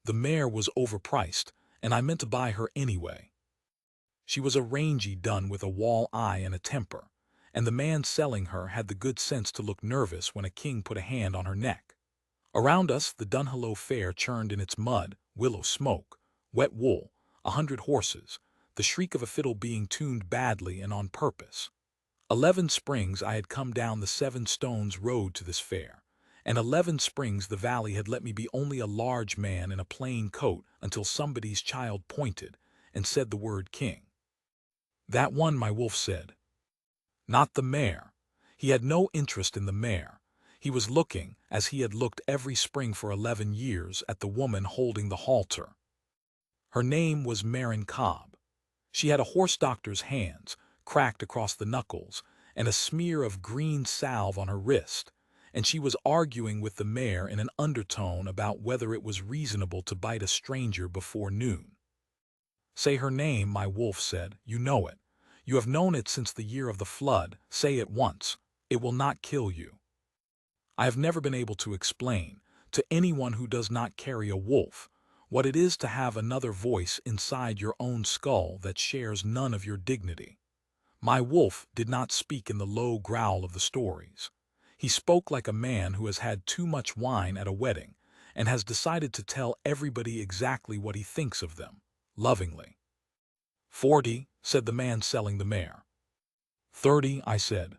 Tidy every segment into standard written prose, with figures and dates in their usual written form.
The mare was overpriced, and I meant to buy her anyway. She was a rangy dun with a wall eye and a temper, and the man selling her had the good sense to look nervous when a king put a hand on her neck. Around us, the Dunhallow fair churned in its mud, willow smoke, wet wool, 100 horses, the shriek of a fiddle being tuned badly and on purpose. 11 springs I had come down the 7 Stones road to this fair, and 11 springs the valley had let me be only a large man in a plain coat until somebody's child pointed and said the word king. That one, my wolf said. Not the mare. He had no interest in the mare. He was looking, as he had looked every spring for 11 years, at the woman holding the halter. Her name was Marin Cobb. She had a horse doctor's hands, cracked across the knuckles, and a smear of green salve on her wrist, and she was arguing with the mare in an undertone about whether it was reasonable to bite a stranger before noon. Say her name, my wolf said. You know it. You have known it since the year of the flood. Say it once. It will not kill you. I have never been able to explain, to anyone who does not carry a wolf, what it is to have another voice inside your own skull that shares none of your dignity. My wolf did not speak in the low growl of the stories. He spoke like a man who has had too much wine at a wedding and has decided to tell everybody exactly what he thinks of them, lovingly. 40, said the man selling the mare. 30, I said.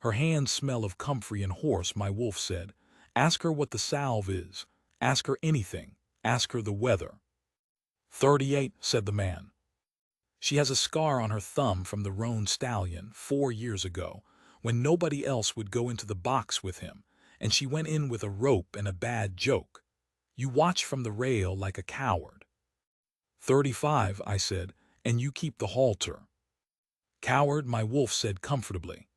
Her hands smell of comfrey and horse, my wolf said. Ask her what the salve is. Ask her anything. Ask her the weather. 38, said the man. She has a scar on her thumb from the roan stallion 4 years ago, when nobody else would go into the box with him, and she went in with a rope and a bad joke. You watch from the rail like a coward. 35, I said, and you keep the halter. Coward, my wolf said comfortably.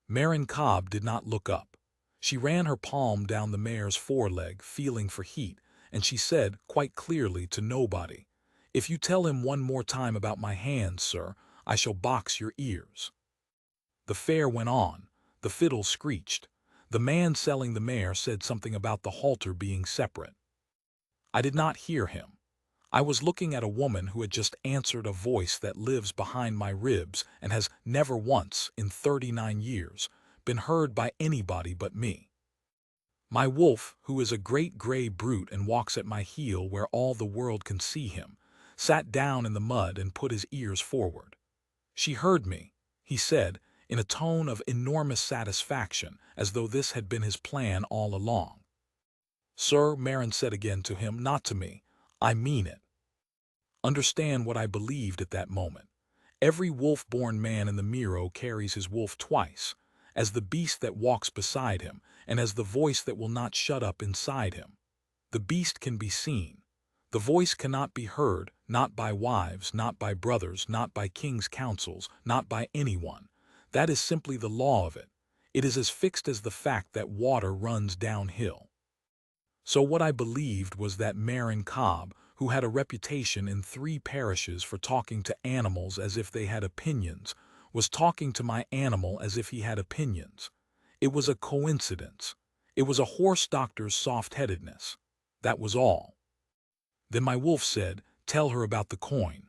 Marin Cobb did not look up. She ran her palm down the mare's foreleg, feeling for heat, and she said, quite clearly to nobody, If you tell him one more time about my hands, sir, I shall box your ears. The fair went on. The fiddle screeched. The man selling the mare said something about the halter being separate. I did not hear him. I was looking at a woman who had just answered a voice that lives behind my ribs and has never once, in 39 years, been heard by anybody but me. My wolf, who is a great gray brute and walks at my heel where all the world can see him, sat down in the mud and put his ears forward. She heard me, he said, in a tone of enormous satisfaction, as though this had been his plan all along. Sir, Marin said again to him, not to me. I mean it. Understand what I believed at that moment. Every wolf-born man in the Miro carries his wolf twice, as the beast that walks beside him, and as the voice that will not shut up inside him. The beast can be seen. The voice cannot be heard, not by wives, not by brothers, not by king's councils, not by anyone. That is simply the law of it. It is as fixed as the fact that water runs downhill. So what I believed was that Marin Cobb, who had a reputation in 3 parishes for talking to animals as if they had opinions, was talking to my animal as if he had opinions. It was a coincidence. It was a horse doctor's soft-headedness. That was all. Then my wolf said, tell her about the coin.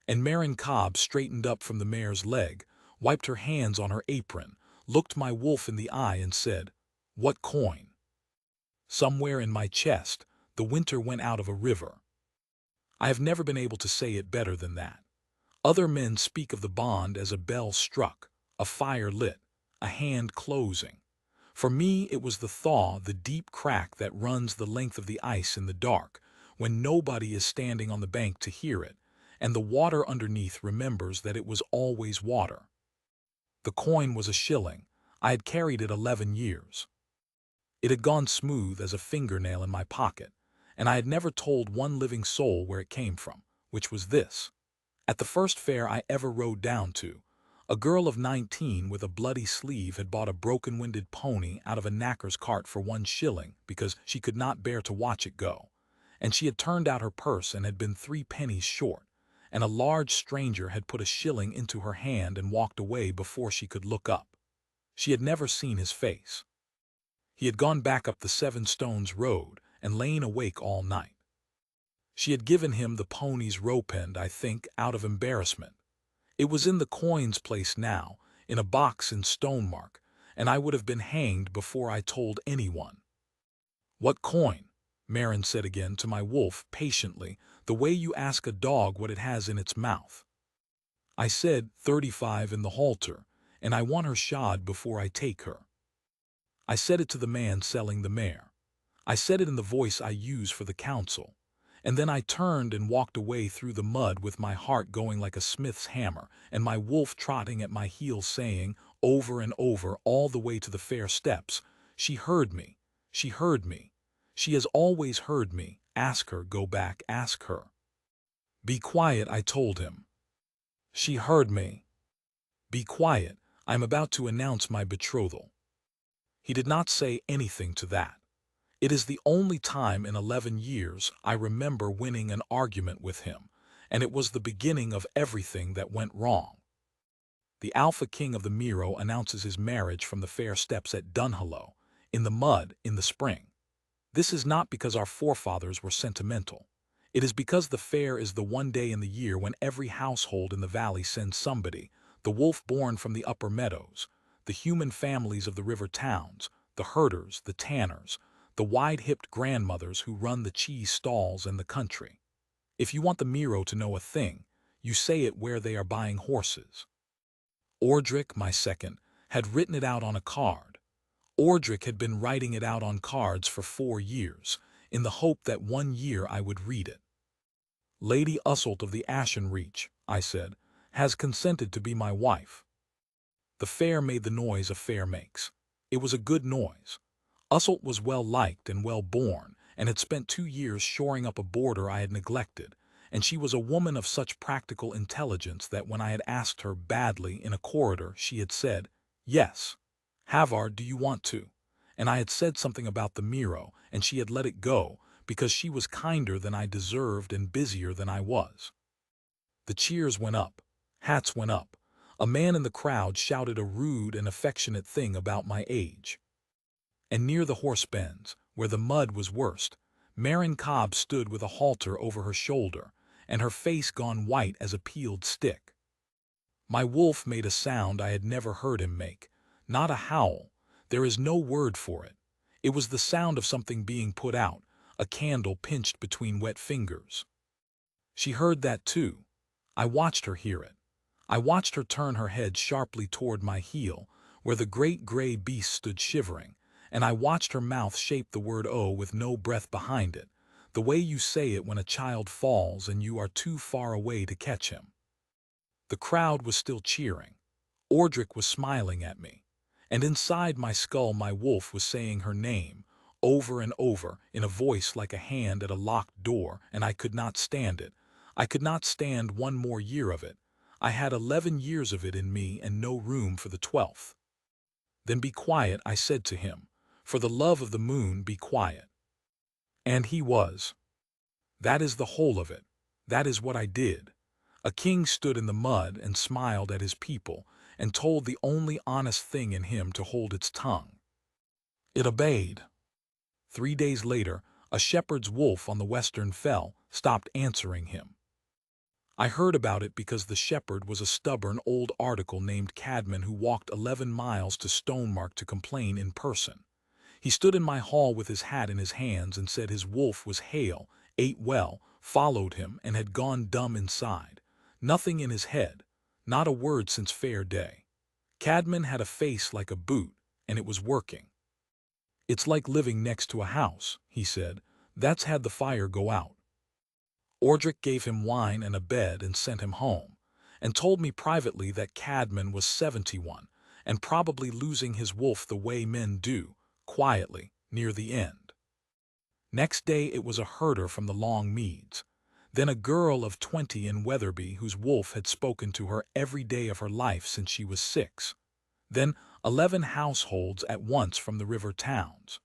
And Marin Cobb straightened up from the mare's leg, wiped her hands on her apron, looked my wolf in the eye and said, what coin? Somewhere in my chest, the winter went out of a river. I have never been able to say it better than that. Other men speak of the bond as a bell struck, a fire lit, a hand closing. For me, it was the thaw, the deep crack that runs the length of the ice in the dark, when nobody is standing on the bank to hear it, and the water underneath remembers that it was always water. The coin was a shilling. I had carried it 11 years. It had gone smooth as a fingernail in my pocket, and I had never told one living soul where it came from, which was this. At the first fair I ever rode down to, a girl of 19 with a bloody sleeve had bought a broken-winded pony out of a knacker's cart for 1 shilling because she could not bear to watch it go, and she had turned out her purse and had been 3 pennies short, and a large stranger had put a shilling into her hand and walked away before she could look up. She had never seen his face. He had gone back up the 7 Stones road, and lain awake all night. She had given him the pony's rope end, I think, out of embarrassment. It was in the coin's place now, in a box in Stonemark, and I would have been hanged before I told anyone. "What coin?" Marin said again to my wolf patiently, the way you ask a dog what it has in its mouth. I said 35 in the halter, and I want her shod before I take her. I said it to the man selling the mare. I said it in the voice I use for the council. And then I turned and walked away through the mud with my heart going like a smith's hammer, and my wolf trotting at my heels saying, over and over, all the way to the fair steps, "She heard me. She heard me. She has always heard me. Ask her, go back, ask her." "Be quiet," I told him. "She heard me. Be quiet. I'm about to announce my betrothal." He did not say anything to that. It is the only time in 11 years I remember winning an argument with him, and it was the beginning of everything that went wrong. The Alpha King of the Miro announces his marriage from the fair steps at Dunhallow, in the mud in the spring. This is not because our forefathers were sentimental. It is because the fair is the one day in the year when every household in the valley sends somebody, the wolf born from the upper meadows, the human families of the river towns, the herders, the tanners, the wide-hipped grandmothers who run the cheese stalls and the country. If you want the Miro to know a thing, you say it where they are buying horses. Ordric, my second, had written it out on a card. Ordric had been writing it out on cards for 4 years, in the hope that one year I would read it. "Lady Usselt of the Ashen Reach," I said, "has consented to be my wife." The fair made the noise a fair makes. It was a good noise. Usselt was well liked and well born, and had spent 2 years shoring up a border I had neglected, and she was a woman of such practical intelligence that when I had asked her badly in a corridor, she had said, "Yes, Havard, do you want to?" And I had said something about the Miro, and she had let it go, because she was kinder than I deserved and busier than I was. The cheers went up. Hats went up. A man in the crowd shouted a rude and affectionate thing about my age. And near the horse bends, where the mud was worst, Marin Cobb stood with a halter over her shoulder, and her face gone white as a peeled stick. My wolf made a sound I had never heard him make, not a howl. There is no word for it. It was the sound of something being put out, a candle pinched between wet fingers. She heard that too. I watched her hear it. I watched her turn her head sharply toward my heel, where the great gray beast stood shivering, and I watched her mouth shape the word "oh" with no breath behind it, the way you say it when a child falls and you are too far away to catch him. The crowd was still cheering. Ordric was smiling at me, and inside my skull my wolf was saying her name, over and over, in a voice like a hand at a locked door, and I could not stand it. I could not stand one more year of it. I had 11 years of it in me and no room for the 12th. "Then be quiet," I said to him. "For the love of the moon, be quiet." And he was. That is the whole of it. That is what I did. A king stood in the mud and smiled at his people and told the only honest thing in him to hold its tongue. It obeyed. 3 days later, a shepherd's wolf on the western fell stopped answering him. I heard about it because the shepherd was a stubborn old article named Cadman who walked 11 miles to Stonemark to complain in person. He stood in my hall with his hat in his hands and said his wolf was hale, ate well, followed him, and had gone dumb inside. Nothing in his head, not a word since fair day. Cadman had a face like a boot, and it was working. "It's like living next to a house," he said. "That's had the fire go out." Ordric gave him wine and a bed and sent him home, and told me privately that Cadman was 71, and probably losing his wolf the way men do, quietly, near the end. Next day it was a herder from the Long Meads, then a girl of 20 in Wetherby whose wolf had spoken to her every day of her life since she was 6, then 11 households at once from the river towns.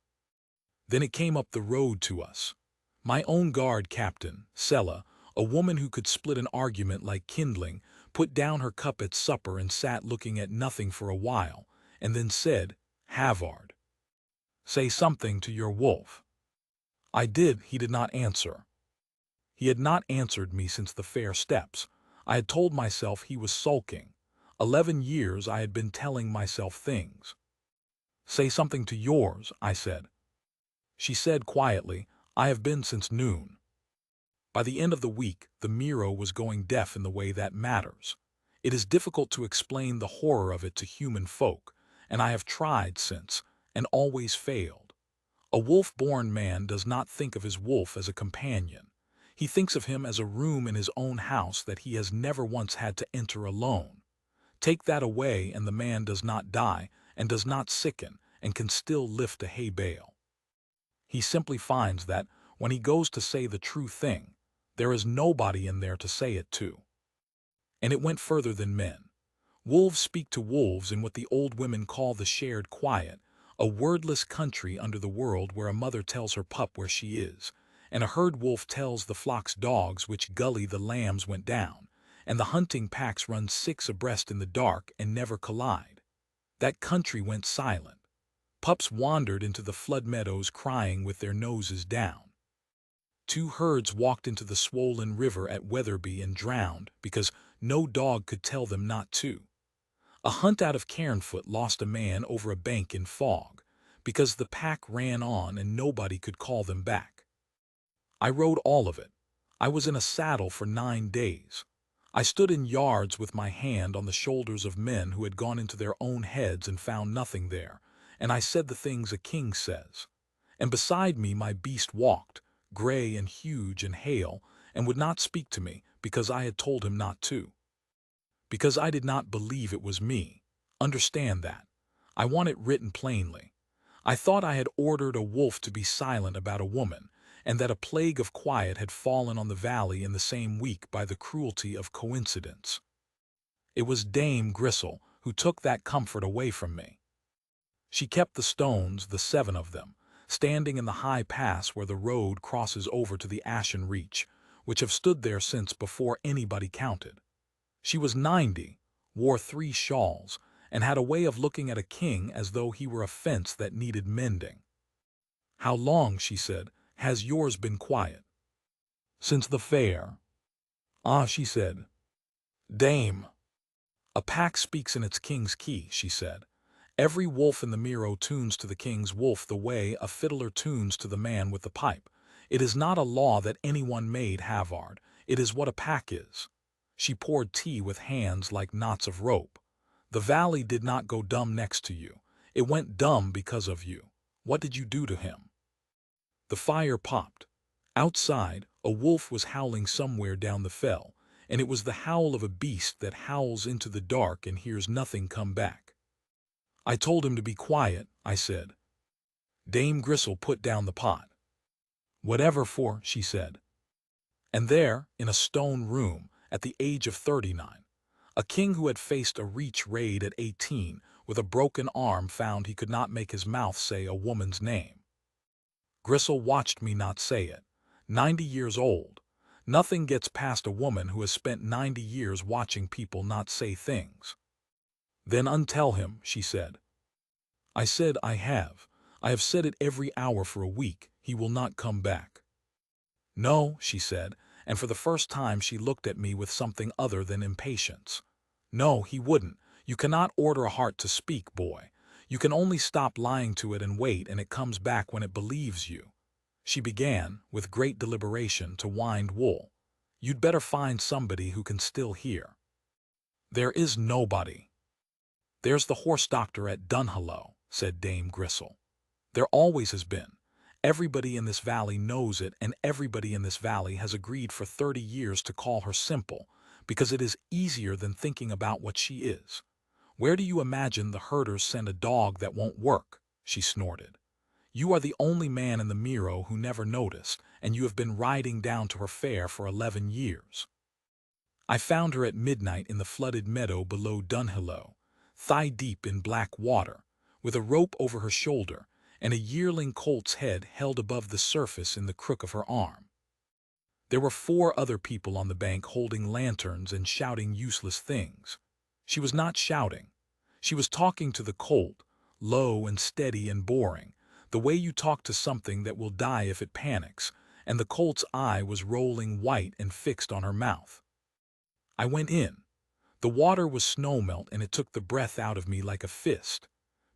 Then it came up the road to us. My own guard captain, Sella, a woman who could split an argument like kindling, put down her cup at supper and sat looking at nothing for a while, and then said, "Havard, say something to your wolf." I did, he did not answer. He had not answered me since the fair steps. I had told myself he was sulking. 11 years I had been telling myself things. Say something to yours, I said. She said quietly, I have been since noon. By the end of the week, the Miro was going deaf in the way that matters. It is difficult to explain the horror of it to human folk, and I have tried since, and always failed. A wolf-born man does not think of his wolf as a companion. He thinks of him as a room in his own house that he has never once had to enter alone. Take that away and the man does not die and does not sicken and can still lift a hay bale. He simply finds that, when he goes to say the true thing, there is nobody in there to say it to. And it went further than men. Wolves speak to wolves in what the old women call the shared quiet, a wordless country under the world where a mother tells her pup where she is, and a herd wolf tells the flock's dogs which gully the lambs went down, and the hunting packs run 6 abreast in the dark and never collide. That country went silent. Pups wandered into the flood meadows crying with their noses down. 2 herds walked into the swollen river at Weatherby and drowned because no dog could tell them not to. A hunt out of Cairnfoot lost a man over a bank in fog because the pack ran on and nobody could call them back. I rode all of it. I was in a saddle for 9 days. I stood in yards with my hand on the shoulders of men who had gone into their own heads and found nothing there, and I said the things a king says. And beside me my beast walked, gray and huge and hale, and would not speak to me because I had told him not to. Because I did not believe it was me. Understand that. I want it written plainly. I thought I had ordered a wolf to be silent about a woman, and that a plague of quiet had fallen on the valley in the same week by the cruelty of coincidence. It was Dame Gristle who took that comfort away from me. She kept the stones, the 7 of them, standing in the high pass where the road crosses over to the Ashen Reach, which have stood there since before anybody counted. She was 90, wore 3 shawls, and had a way of looking at a king as though he were a fence that needed mending. How long, she said, has yours been quiet? Since the fair. Ah, she said. Dame. A pack speaks in its king's key, she said. Every wolf in the Miro tunes to the king's wolf the way a fiddler tunes to the man with the pipe. It is not a law that anyone made, Havard. It is what a pack is. She poured tea with hands like knots of rope. The valley did not go dumb next to you. It went dumb because of you. What did you do to him? The fire popped. Outside, a wolf was howling somewhere down the fell, and it was the howl of a beast that howls into the dark and hears nothing come back. I told him to be quiet, I said. Dame Gristle put down the pot. Whatever for, she said. And there, in a stone room, at the age of 39, a king who had faced a Reach raid at 18 with a broken arm found he could not make his mouth say a woman's name. Gristle watched me not say it. 90 years old. Nothing gets past a woman who has spent 90 years watching people not say things. Then untell him, she said. I said I have. I have said it every hour for a week. He will not come back. No, she said, and for the first time she looked at me with something other than impatience. No, he wouldn't. You cannot order a heart to speak, boy. You can only stop lying to it and wait, and it comes back when it believes you. She began, with great deliberation, to wind wool. You'd better find somebody who can still hear. There is nobody. There's the horse doctor at Dunhallow, said Dame Gristle. There always has been. Everybody in this valley knows it, and everybody in this valley has agreed for 30 years to call her Simple, because it is easier than thinking about what she is. Where do you imagine the herders send a dog that won't work? She snorted. You are the only man in the Miro who never noticed, and you have been riding down to her fair for 11 years. I found her at midnight in the flooded meadow below Dunhallow, thigh-deep in black water, with a rope over her shoulder, and a yearling colt's head held above the surface in the crook of her arm. There were 4 other people on the bank holding lanterns and shouting useless things. She was not shouting. She was talking to the colt, low and steady and boring, The way you talk to something that will die if it panics, and the colt's eye was rolling white and fixed on her mouth. I went in. The water was snowmelt and it took the breath out of me like a fist.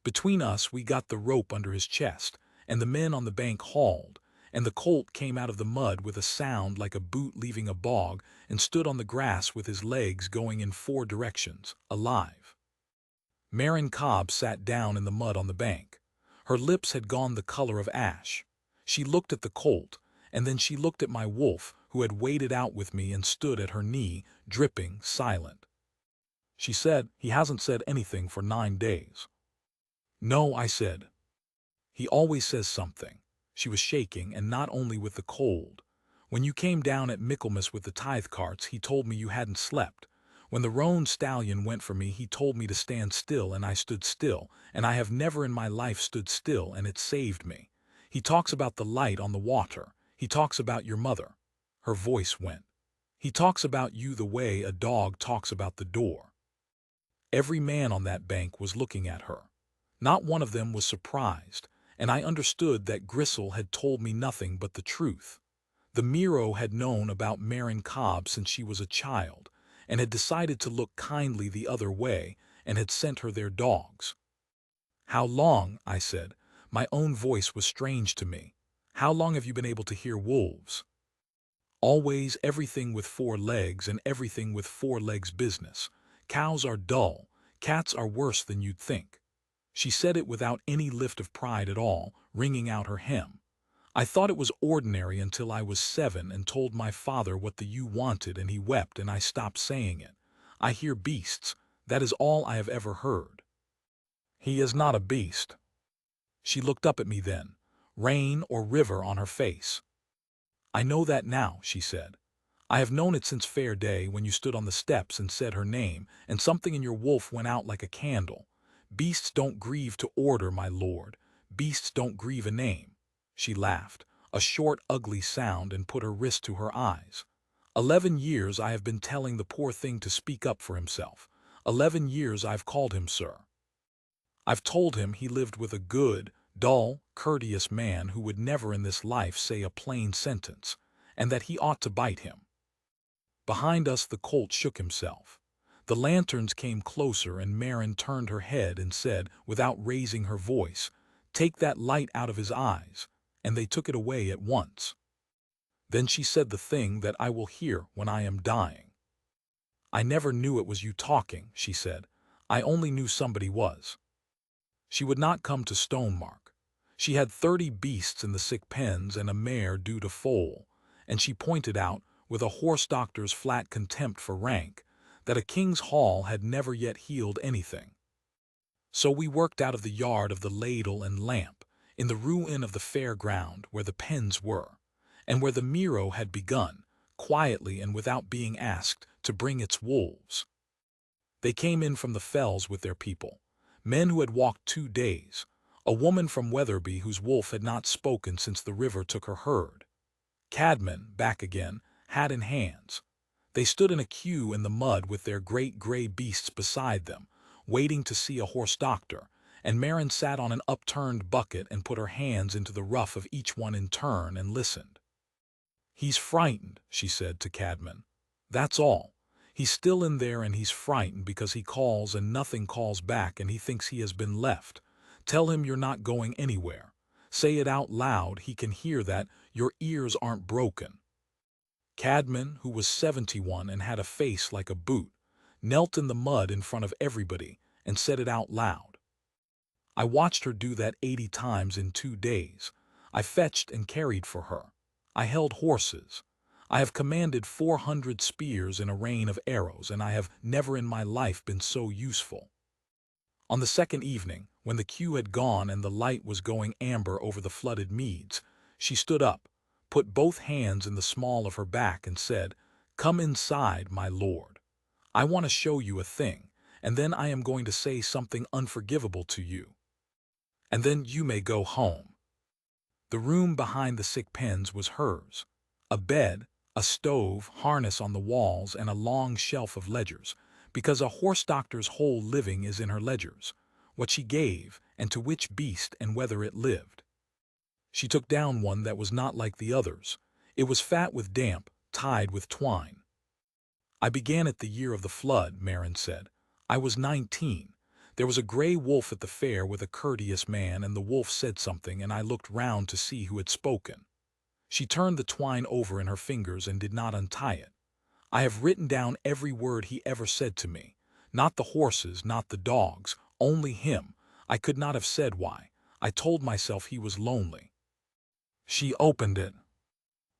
Between us we got the rope under his chest, and the men on the bank hauled, and the colt came out of the mud with a sound like a boot leaving a bog and stood on the grass with his legs going in 4 directions, alive. Marin Cobb sat down in the mud on the bank. Her lips had gone the color of ash. She looked at the colt, and then she looked at my wolf, who had waded out with me and stood at her knee, dripping, silent. She said, "He hasn't said anything for 9 days. No, I said. He always says something. She was shaking, and not only with the cold. When you came down at Michaelmas with the tithe carts, he told me you hadn't slept. When the roan stallion went for me, he told me to stand still, and I stood still, and I have never in my life stood still, and it saved me. He talks about the light on the water. He talks about your mother." Her voice went. "He talks about you the way a dog talks about the door." Every man on that bank was looking at her. Not one of them was surprised, and I understood that Grisel had told me nothing but the truth. The Miro had known about Marin Cobb since she was a child, and had decided to look kindly the other way, and had sent her their dogs. "How long?" I said. My own voice was strange to me. "How long have you been able to hear wolves?" "Always everything with 4 legs and everything with 4 legs business. Cows are dull, cats are worse than you'd think." She said it without any lift of pride at all, wringing out her hem. "I thought it was ordinary until I was 7 and told my father what the ewe wanted, and he wept, and I stopped saying it. I hear beasts. That is all I have ever heard." "He is not a beast." She looked up at me then, rain or river on her face. "I know that now," she said. "I have known it since Fair Day, when you stood on the steps and said her name, and something in your wolf went out like a candle. Beasts don't grieve to order, my lord. Beasts don't grieve a name." She laughed, a short, ugly sound, and put her wrist to her eyes. 11 years I have been telling the poor thing to speak up for himself. 11 years I've called him sir. I've told him he lived with a good, dull, courteous man who would never in this life say a plain sentence, and that he ought to bite him. Behind us the colt shook himself. The lanterns came closer, and Marin turned her head and said, without raising her voice, "Take that light out of his eyes," and they took it away at once. Then she said the thing that I will hear when I am dying. "I never knew it was you talking," she said. "I only knew somebody was." She would not come to Stonemark. She had 30 beasts in the sick pens and a mare due to foal, and she pointed out, with a horse doctor's flat contempt for rank, that a king's hall had never yet healed anything. So we worked out of the yard of the Ladle and Lamp, in the ruin of the fair ground where the pens were, and where the Miro had begun, quietly and without being asked, to bring its wolves. They came in from the fells with their people, men who had walked 2 days, a woman from Wetherby whose wolf had not spoken since the river took her herd. Cadman, back again, hat in hands. They stood in a queue in the mud with their great gray beasts beside them, waiting to see a horse doctor, and Marin sat on an upturned bucket and put her hands into the ruff of each one in turn and listened. "He's frightened," she said to Cadman. "That's all. He's still in there, and he's frightened because he calls and nothing calls back, and he thinks he has been left. Tell him you're not going anywhere. Say it out loud, he can hear that, your ears aren't broken." Cadman, who was 71 and had a face like a boot, knelt in the mud in front of everybody and said it out loud. I watched her do that 80 times in 2 days. I fetched and carried for her. I held horses. I have commanded 400 spears in a rain of arrows, and I have never in my life been so useful. On the 2nd evening, when the queue had gone and the light was going amber over the flooded meads, she stood up, put both hands in the small of her back, and said, "Come inside, my lord. I want to show you a thing, and then I am going to say something unforgivable to you. And then you may go home." The room behind the sick pens was hers. A bed, a stove, harness on the walls, and a long shelf of ledgers, because a horse doctor's whole living is in her ledgers, what she gave, and to which beast and whether it lived. She took down one that was not like the others. It was fat with damp, tied with twine. I began it the year of the flood, Marin said. I was 19. There was a gray wolf at the fair with a courteous man, and the wolf said something, and I looked round to see who had spoken. She turned the twine over in her fingers and did not untie it. I have written down every word he ever said to me. Not the horses, not the dogs, only him. I could not have said why. I told myself he was lonely. She opened it.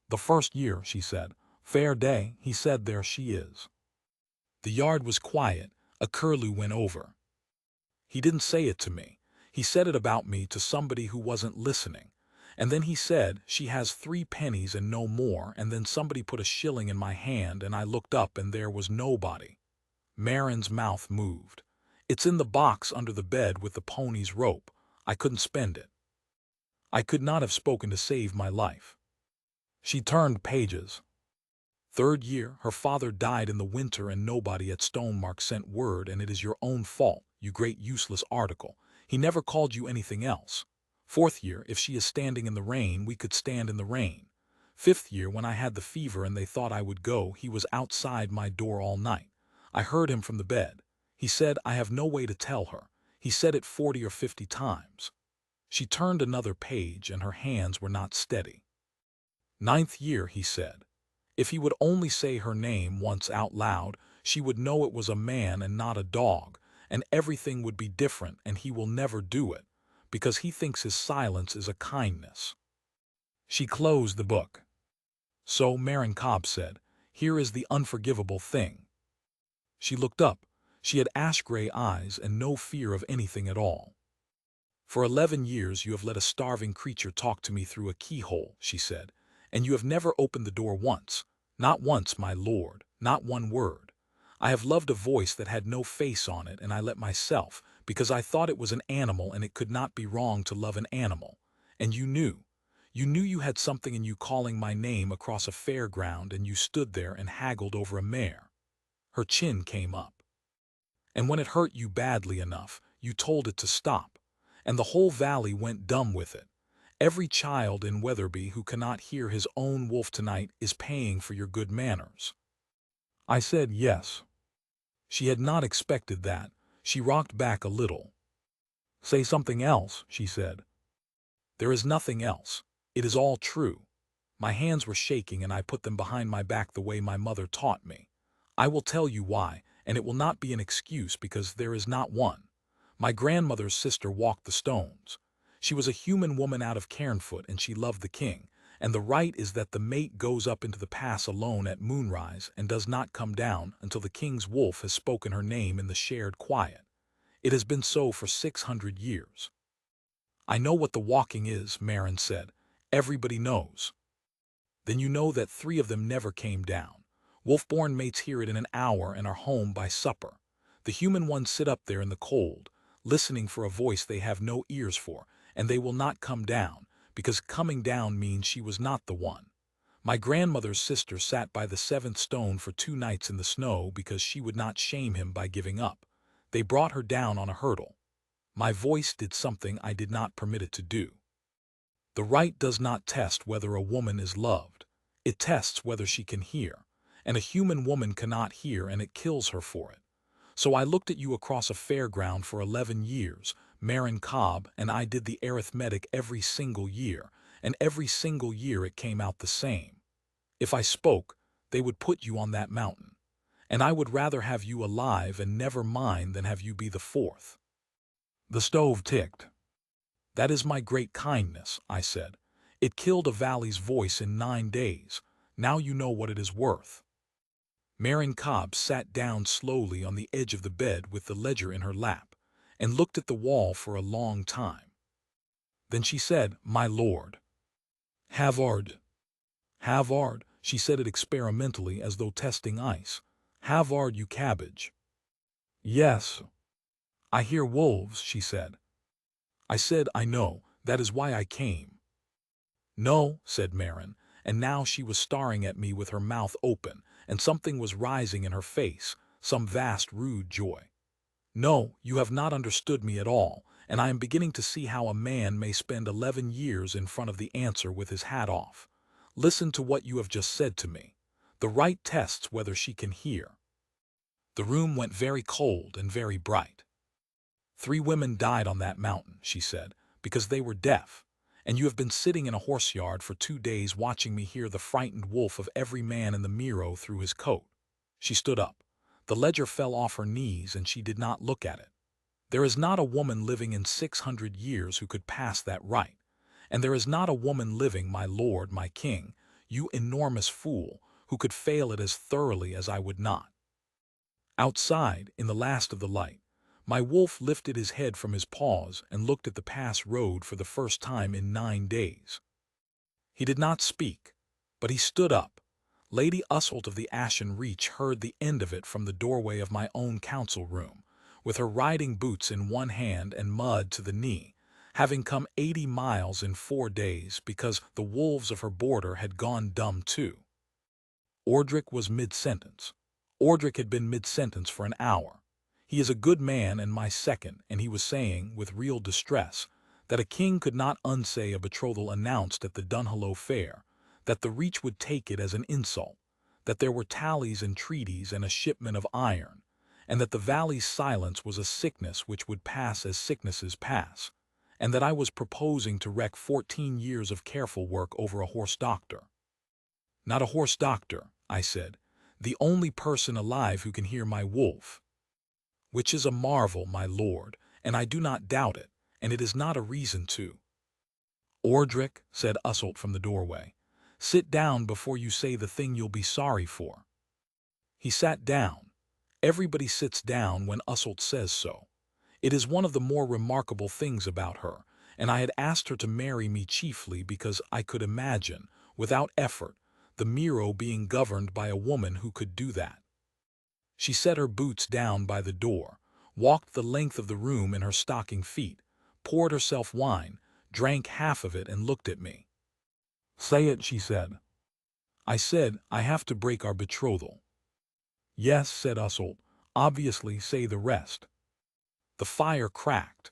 The first year, she said. Fair day, he said, there she is. The yard was quiet. A curlew went over. He didn't say it to me. He said it about me to somebody who wasn't listening. And then he said, she has 3 pennies and no more, and then somebody put a shilling in my hand, and I looked up and there was nobody. Marin's mouth moved. It's in the box under the bed with the pony's rope. I couldn't spend it. I could not have spoken to save my life. She turned pages. 3rd year, her father died in the winter and nobody at Stonemark sent word, and it is your own fault, you great useless article. He never called you anything else. 4th year, if she is standing in the rain, we could stand in the rain. 5th year, when I had the fever and they thought I would go, he was outside my door all night. I heard him from the bed. He said, I have no way to tell her. He said it 40 or 50 times. She turned another page and her hands were not steady. 9th year, he said. If he would only say her name once out loud, she would know it was a man and not a dog, and everything would be different, and he will never do it, because he thinks his silence is a kindness. She closed the book. So Marin Cobb said, here is the unforgivable thing. She looked up. She had ash-gray eyes and no fear of anything at all. For 11 years you have let a starving creature talk to me through a keyhole, she said, and you have never opened the door once. Not once, my lord, not one word. I have loved a voice that had no face on it, and I let myself, because I thought it was an animal and it could not be wrong to love an animal. And you knew. You knew you had something in you calling my name across a fairground, and you stood there and haggled over a mare. Her chin came up. And when it hurt you badly enough, you told it to stop. And the whole valley went dumb with it. Every child in Weatherby who cannot hear his own wolf tonight is paying for your good manners. I said yes. She had not expected that. She rocked back a little. Say something else, she said. There is nothing else. It is all true. My hands were shaking and I put them behind my back the way my mother taught me. I will tell you why, and it will not be an excuse because there is not one. My grandmother's sister walked the stones. She was a human woman out of Cairnfoot, and she loved the king, and the right is that the mate goes up into the pass alone at moonrise and does not come down until the king's wolf has spoken her name in the shared quiet. It has been so for 600 years. I know what the walking is, Marin said. Everybody knows. Then you know that 3 of them never came down. Wolf-born mates hear it in an hour and are home by supper. The human ones sit up there in the cold, listening for a voice they have no ears for, and they will not come down, because coming down means she was not the one. My grandmother's sister sat by the 7th stone for 2 nights in the snow because she would not shame him by giving up. They brought her down on a hurdle. My voice did something I did not permit it to do. The right does not test whether a woman is loved. It tests whether she can hear, and a human woman cannot hear, and it kills her for it. So I looked at you across a fairground for 11 years, Marin Cobb, and I did the arithmetic every single year, and every single year it came out the same. If I spoke, they would put you on that mountain, and I would rather have you alive and never mind than have you be the 4th. The stove ticked. That is my great kindness, I said. It killed a valley's voice in 9 days. Now you know what it is worth. Marin Cobb sat down slowly on the edge of the bed with the ledger in her lap, and looked at the wall for a long time. Then she said, my lord. Havard. Havard, she said it experimentally as though testing ice. Havard, you cabbage. Yes. I hear wolves, she said. I said, I know, that is why I came. No, said Marin, and now she was staring at me with her mouth open, and something was rising in her face, some vast rude joy. No, you have not understood me at all, and I am beginning to see how a man may spend 11 years in front of the answer with his hat off. Listen to what you have just said to me. The right tests whether she can hear. The room went very cold and very bright. 3 women died on that mountain, she said, because they were deaf, and you have been sitting in a horse yard for 2 days watching me hear the frightened wolf of every man in the Miro through his coat. She stood up. The ledger fell off her knees and she did not look at it. There is not a woman living in 600 years who could pass that right, and there is not a woman living, my lord, my king, you enormous fool, who could fail it as thoroughly as I would not. Outside, in the last of the light, my wolf lifted his head from his paws and looked at the pass road for the first time in 9 days. He did not speak, but he stood up. Lady Usselt of the Ashen Reach heard the end of it from the doorway of my own council room, with her riding boots in one hand and mud to the knee, having come 80 miles in 4 days because the wolves of her border had gone dumb too. Ordric was mid-sentence. Ordric had been mid-sentence for an hour. He is a good man and my second, and he was saying, with real distress, that a king could not unsay a betrothal announced at the Dunhallow fair, that the Reach would take it as an insult, that there were tallies and treaties and a shipment of iron, and that the valley's silence was a sickness which would pass as sicknesses pass, and that I was proposing to wreck 14 years of careful work over a horse doctor. Not a horse doctor, I said, the only person alive who can hear my wolf. Which is a marvel, my lord, and I do not doubt it, and it is not a reason to. Ordric, said Usselt from the doorway, sit down before you say the thing you'll be sorry for. He sat down. Everybody sits down when Usselt says so. It is one of the more remarkable things about her, and I had asked her to marry me chiefly because I could imagine, without effort, the Miro being governed by a woman who could do that. She set her boots down by the door, walked the length of the room in her stocking feet, poured herself wine, drank half of it and looked at me. Say it, she said. I said, I have to break our betrothal. Yes, said Usselt, obviously say the rest. The fire cracked.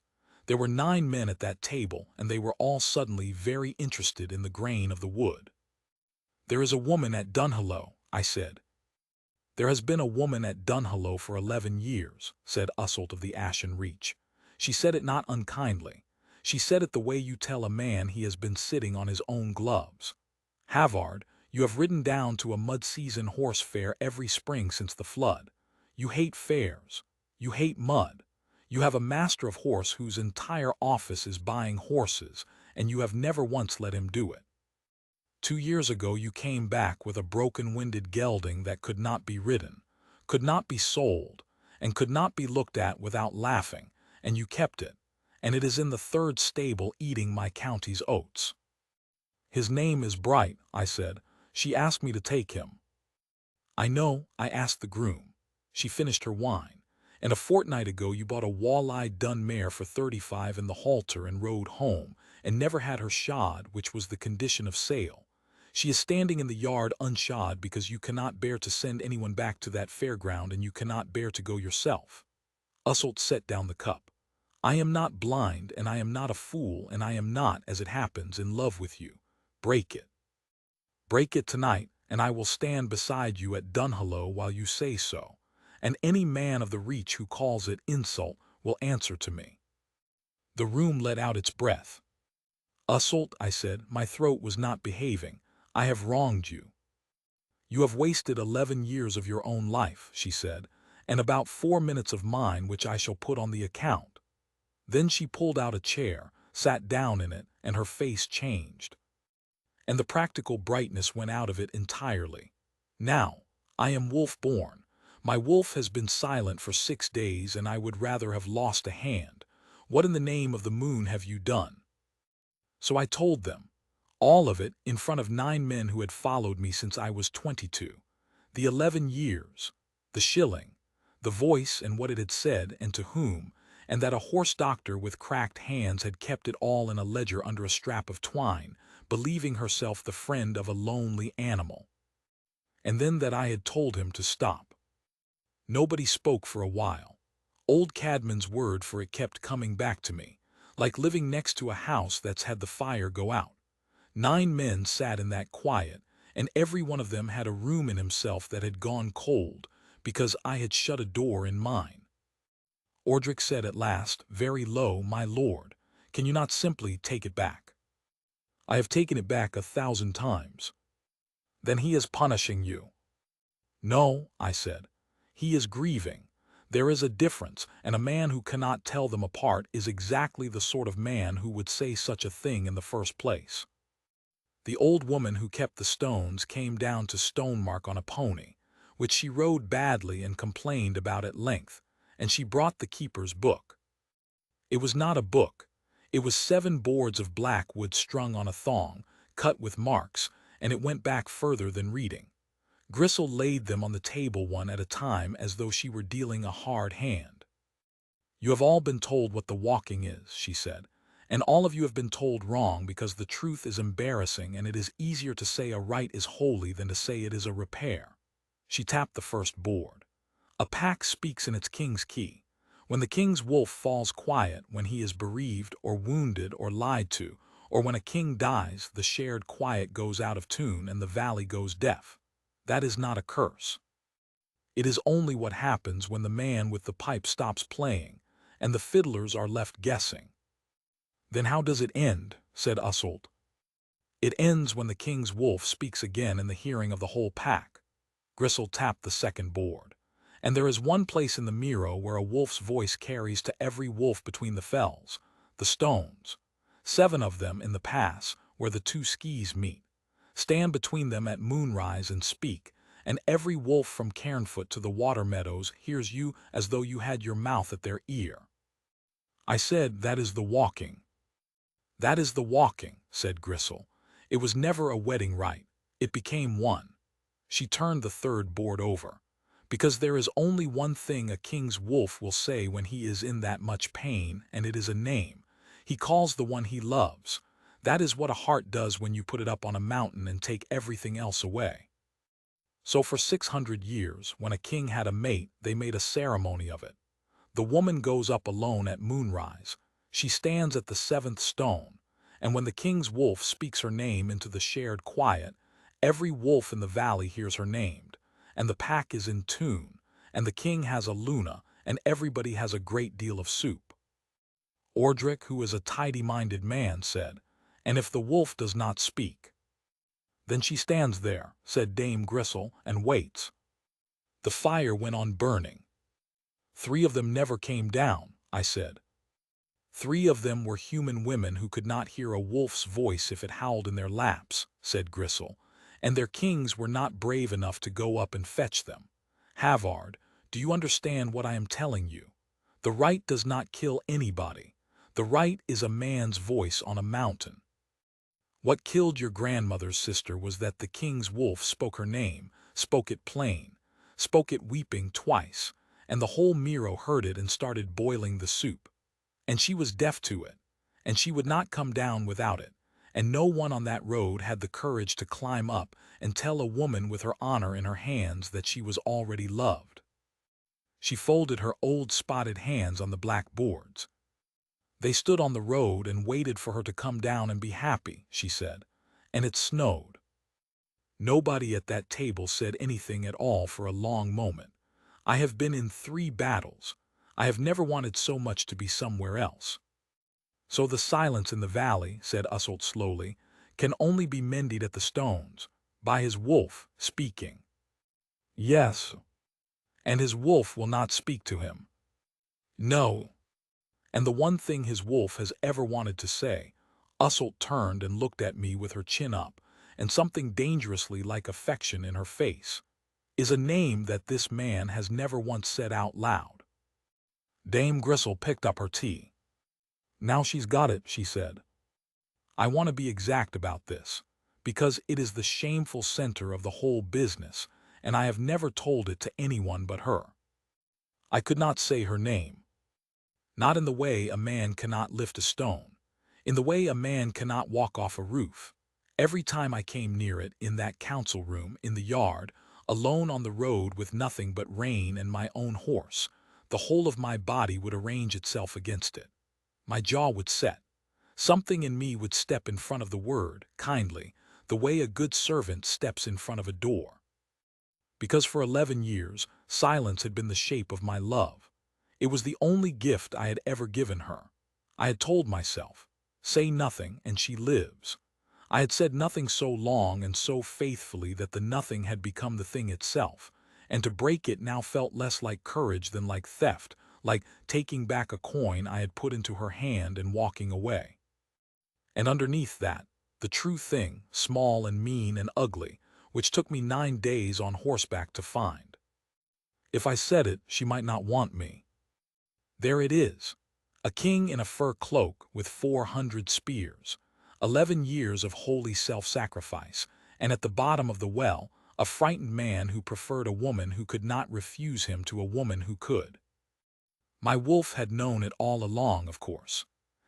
There were 9 men at that table, and they were all suddenly very interested in the grain of the wood. There is a woman at Dunhallow, I said. There has been a woman at Dunhallow for 11 years, said Usselt of the Ashen Reach. She said it not unkindly. She said it the way you tell a man he has been sitting on his own gloves. Havard, you have ridden down to a mud-season horse fair every spring since the flood. You hate fairs. You hate mud. You have a master of horse whose entire office is buying horses, and you have never once let him do it. 2 years ago you came back with a broken-winded gelding that could not be ridden, could not be sold, and could not be looked at without laughing, and you kept it, and it is in the 3rd stable eating my county's oats. His name is Bright, I said. She asked me to take him. I know, I asked the groom. She finished her wine. And a fortnight ago you bought a wall-eyed dun mare for 35 in the halter and rode home, and never had her shod, which was the condition of sale. She is standing in the yard unshod because you cannot bear to send anyone back to that fairground and you cannot bear to go yourself. Usselt set down the cup. I am not blind and I am not a fool and I am not, as it happens, in love with you. Break it. Break it tonight, and I will stand beside you at Dunhallow while you say so, and any man of the Reach who calls it insult will answer to me. The room let out its breath. Usselt, I said, my throat was not behaving. I have wronged you. You have wasted 11 years of your own life, she said, and about 4 minutes of mine which I shall put on the account. Then she pulled out a chair, sat down in it, and her face changed. And the practical brightness went out of it entirely. Now, I am wolf-born. My wolf has been silent for 6 days, and I would rather have lost a hand. What in the name of the moon have you done? So I told them. All of it in front of 9 men who had followed me since I was 22. The 11 years, the shilling, the voice and what it had said and to whom, and that a horse doctor with cracked hands had kept it all in a ledger under a strap of twine, believing herself the friend of a lonely animal. And then that I had told him to stop. Nobody spoke for a while. Old Cadman's word for it kept coming back to me. like living next to a house that's had the fire go out. 9 men sat in that quiet, and every one of them had a room in himself that had gone cold, because I had shut a door in mine. Ordric said at last, very low, "My lord, can you not simply take it back?" "I have taken it back 1,000 times." "Then he is punishing you." "No," I said. "He is grieving. There is a difference, and a man who cannot tell them apart is exactly the sort of man who would say such a thing in the first place." The old woman who kept the stones came down to Stonemark on a pony, which she rode badly and complained about at length, and she brought the keeper's book. It was not a book. It was 7 boards of black wood strung on a thong, cut with marks, and it went back further than reading. Grisel laid them on the table one at a time as though she were dealing a hard hand. "You have all been told what the walking is," she said, "and all of you have been told wrong because the truth is embarrassing and it is easier to say a right is holy than to say it is a repair." She tapped the first board. "A pack speaks in its king's key. When the king's wolf falls quiet, when he is bereaved or wounded or lied to, or when a king dies, the shared quiet goes out of tune and the valley goes deaf. That is not a curse. It is only what happens when the man with the pipe stops playing, and the fiddlers are left guessing." "Then how does it end?" said Usselt. "It ends when the king's wolf speaks again in the hearing of the whole pack." Grisel tapped the second board. "And there is one place in the Miro where a wolf's voice carries to every wolf between the fells, the stones. 7 of them in the pass, where the 2 skis meet. Stand between them at moonrise and speak, and every wolf from Cairnfoot to the water meadows hears you as though you had your mouth at their ear." I said, "That is the walking." "That is the walking," said Grisel. "It was never a wedding rite. It became one." She turned the third board over. "Because there is only one thing a king's wolf will say when he is in that much pain, and it is a name. He calls the one he loves. That is what a heart does when you put it up on a mountain and take everything else away." So for 600 years, when a king had a mate, they made a ceremony of it. The woman goes up alone at moonrise. She stands at the 7th stone, and when the king's wolf speaks her name into the shared quiet, every wolf in the valley hears her named, and the pack is in tune, and the king has a luna, and everybody has a great deal of soup. Ordric, who is a tidy-minded man, said, "And if the wolf does not speak?" "Then she stands there," said Dame Grisel, "and waits." The fire went on burning. "3 of them never came down," I said. "3 of them were human women who could not hear a wolf's voice if it howled in their laps," said Grisel, "and their kings were not brave enough to go up and fetch them. Havard, do you understand what I am telling you? The right does not kill anybody. The right is a man's voice on a mountain. What killed your grandmother's sister was that the king's wolf spoke her name, spoke it plain, spoke it weeping twice, and the whole Miro heard it and started boiling the soup. And she was deaf to it, and she would not come down without it, and no one on that road had the courage to climb up and tell a woman with her honor in her hands that she was already loved." She folded her old spotted hands on the black boards. "They stood on the road and waited for her to come down and be happy," she said, "and it snowed." Nobody at that table said anything at all for a long moment. I have been in 3 battles. I have never wanted so much to be somewhere else. "So the silence in the valley," said Usselt slowly, "can only be mended at the stones, by his wolf speaking." "Yes." "And his wolf will not speak to him." "No." "And the one thing his wolf has ever wanted to say," Usselt turned and looked at me with her chin up, and something dangerously like affection in her face, "is a name that this man has never once said out loud." Dame Grisel picked up her tea. "Now she's got it," she said. "I want to be exact about this, because it is the shameful center of the whole business, and I have never told it to anyone but her. I could not say her name. Not in the way a man cannot lift a stone, in the way a man cannot walk off a roof. Every time I came near it, in that council room, in the yard, alone on the road with nothing but rain and my own horse, the whole of my body would arrange itself against it. My jaw would set. Something in me would step in front of the word, kindly, the way a good servant steps in front of a door. Because for 11 years, silence had been the shape of my love. It was the only gift I had ever given her. I had told myself, say nothing and she lives. I had said nothing so long and so faithfully that the nothing had become the thing itself, and to break it now felt less like courage than like theft, like taking back a coin I had put into her hand and walking away. And underneath that, the true thing, small and mean and ugly, which took me 9 days on horseback to find. If I said it, she might not want me. There it is, a king in a fur cloak with 400 spears, 11 years of holy self-sacrifice, and at the bottom of the well, a frightened man who preferred a woman who could not refuse him to a woman who could. My wolf had known it all along, of course.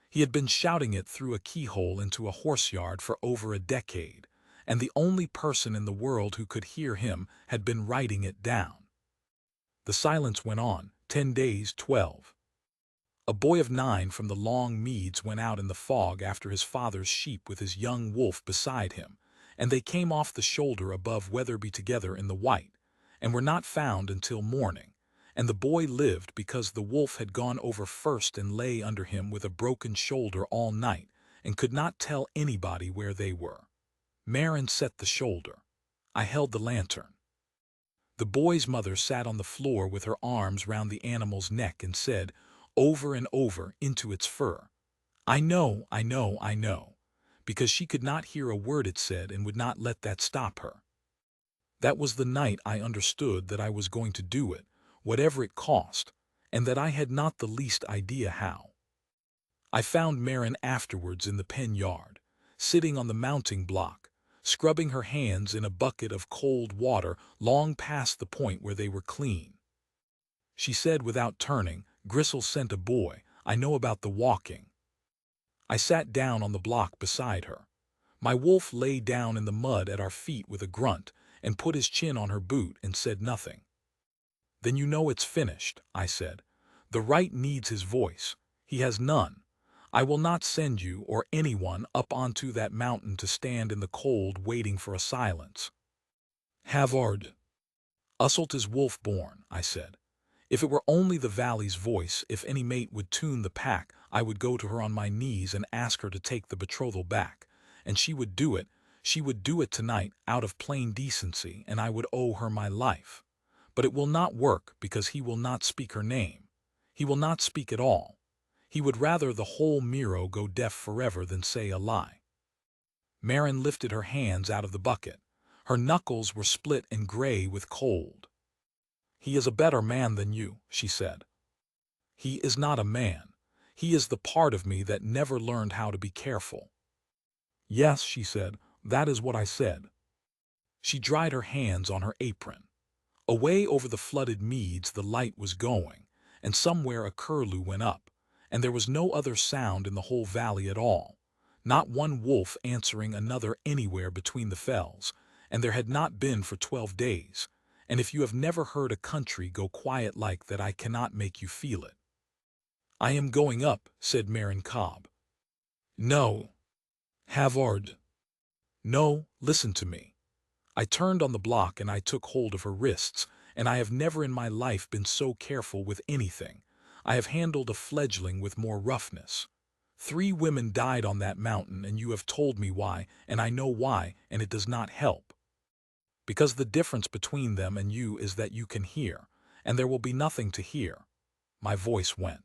He had been shouting it through a keyhole into a horseyard for over a decade, and the only person in the world who could hear him had been writing it down. The silence went on, 10 days, 12. A boy of 9 from the long meads went out in the fog after his father's sheep with his young wolf beside him, and they came off the shoulder above Weatherby together in the white, and were not found until morning, and the boy lived because the wolf had gone over first and lay under him with a broken shoulder all night, and could not tell anybody where they were. Marin set the shoulder. I held the lantern. The boy's mother sat on the floor with her arms round the animal's neck and said, over and over, into its fur, I know, I know, I know, because she could not hear a word it said and would not let that stop her. That was the night I understood that I was going to do it, whatever it cost, and that I had not the least idea how. I found Marin afterwards in the pen yard, sitting on the mounting block, scrubbing her hands in a bucket of cold water long past the point where they were clean. She said without turning, Gristle sent a boy, I know about the walking. I sat down on the block beside her. My wolf lay down in the mud at our feet with a grunt, and put his chin on her boot and said nothing. Then you know it's finished, I said. The right needs his voice. He has none. I will not send you or anyone up onto that mountain to stand in the cold waiting for a silence. Havard. Usselt is wolf-born, I said. If it were only the valley's voice, if any mate would tune the pack, I would go to her on my knees and ask her to take the betrothal back. And she would do it. She would do it tonight out of plain decency, and I would owe her my life. But it will not work because he will not speak her name. He will not speak at all. He would rather the whole Miro go deaf forever than say a lie. Marin lifted her hands out of the bucket. Her knuckles were split and gray with cold. He is a better man than you, she said. He is not a man. He is the part of me that never learned how to be careful. Yes, she said, that is what I said. She dried her hands on her apron. Away over the flooded meads the light was going, and somewhere a curlew went up, and there was no other sound in the whole valley at all, not one wolf answering another anywhere between the fells, and there had not been for 12 days. And if you have never heard a country go quiet like that, I cannot make you feel it. I am going up, said Marin Cobb. No. Havard. No, listen to me. I turned on the block and I took hold of her wrists, and I have never in my life been so careful with anything. I have handled a fledgling with more roughness. 3 women died on that mountain, and you have told me why, and I know why, and it does not help. Because the difference between them and you is that you can hear, and there will be nothing to hear. My voice went.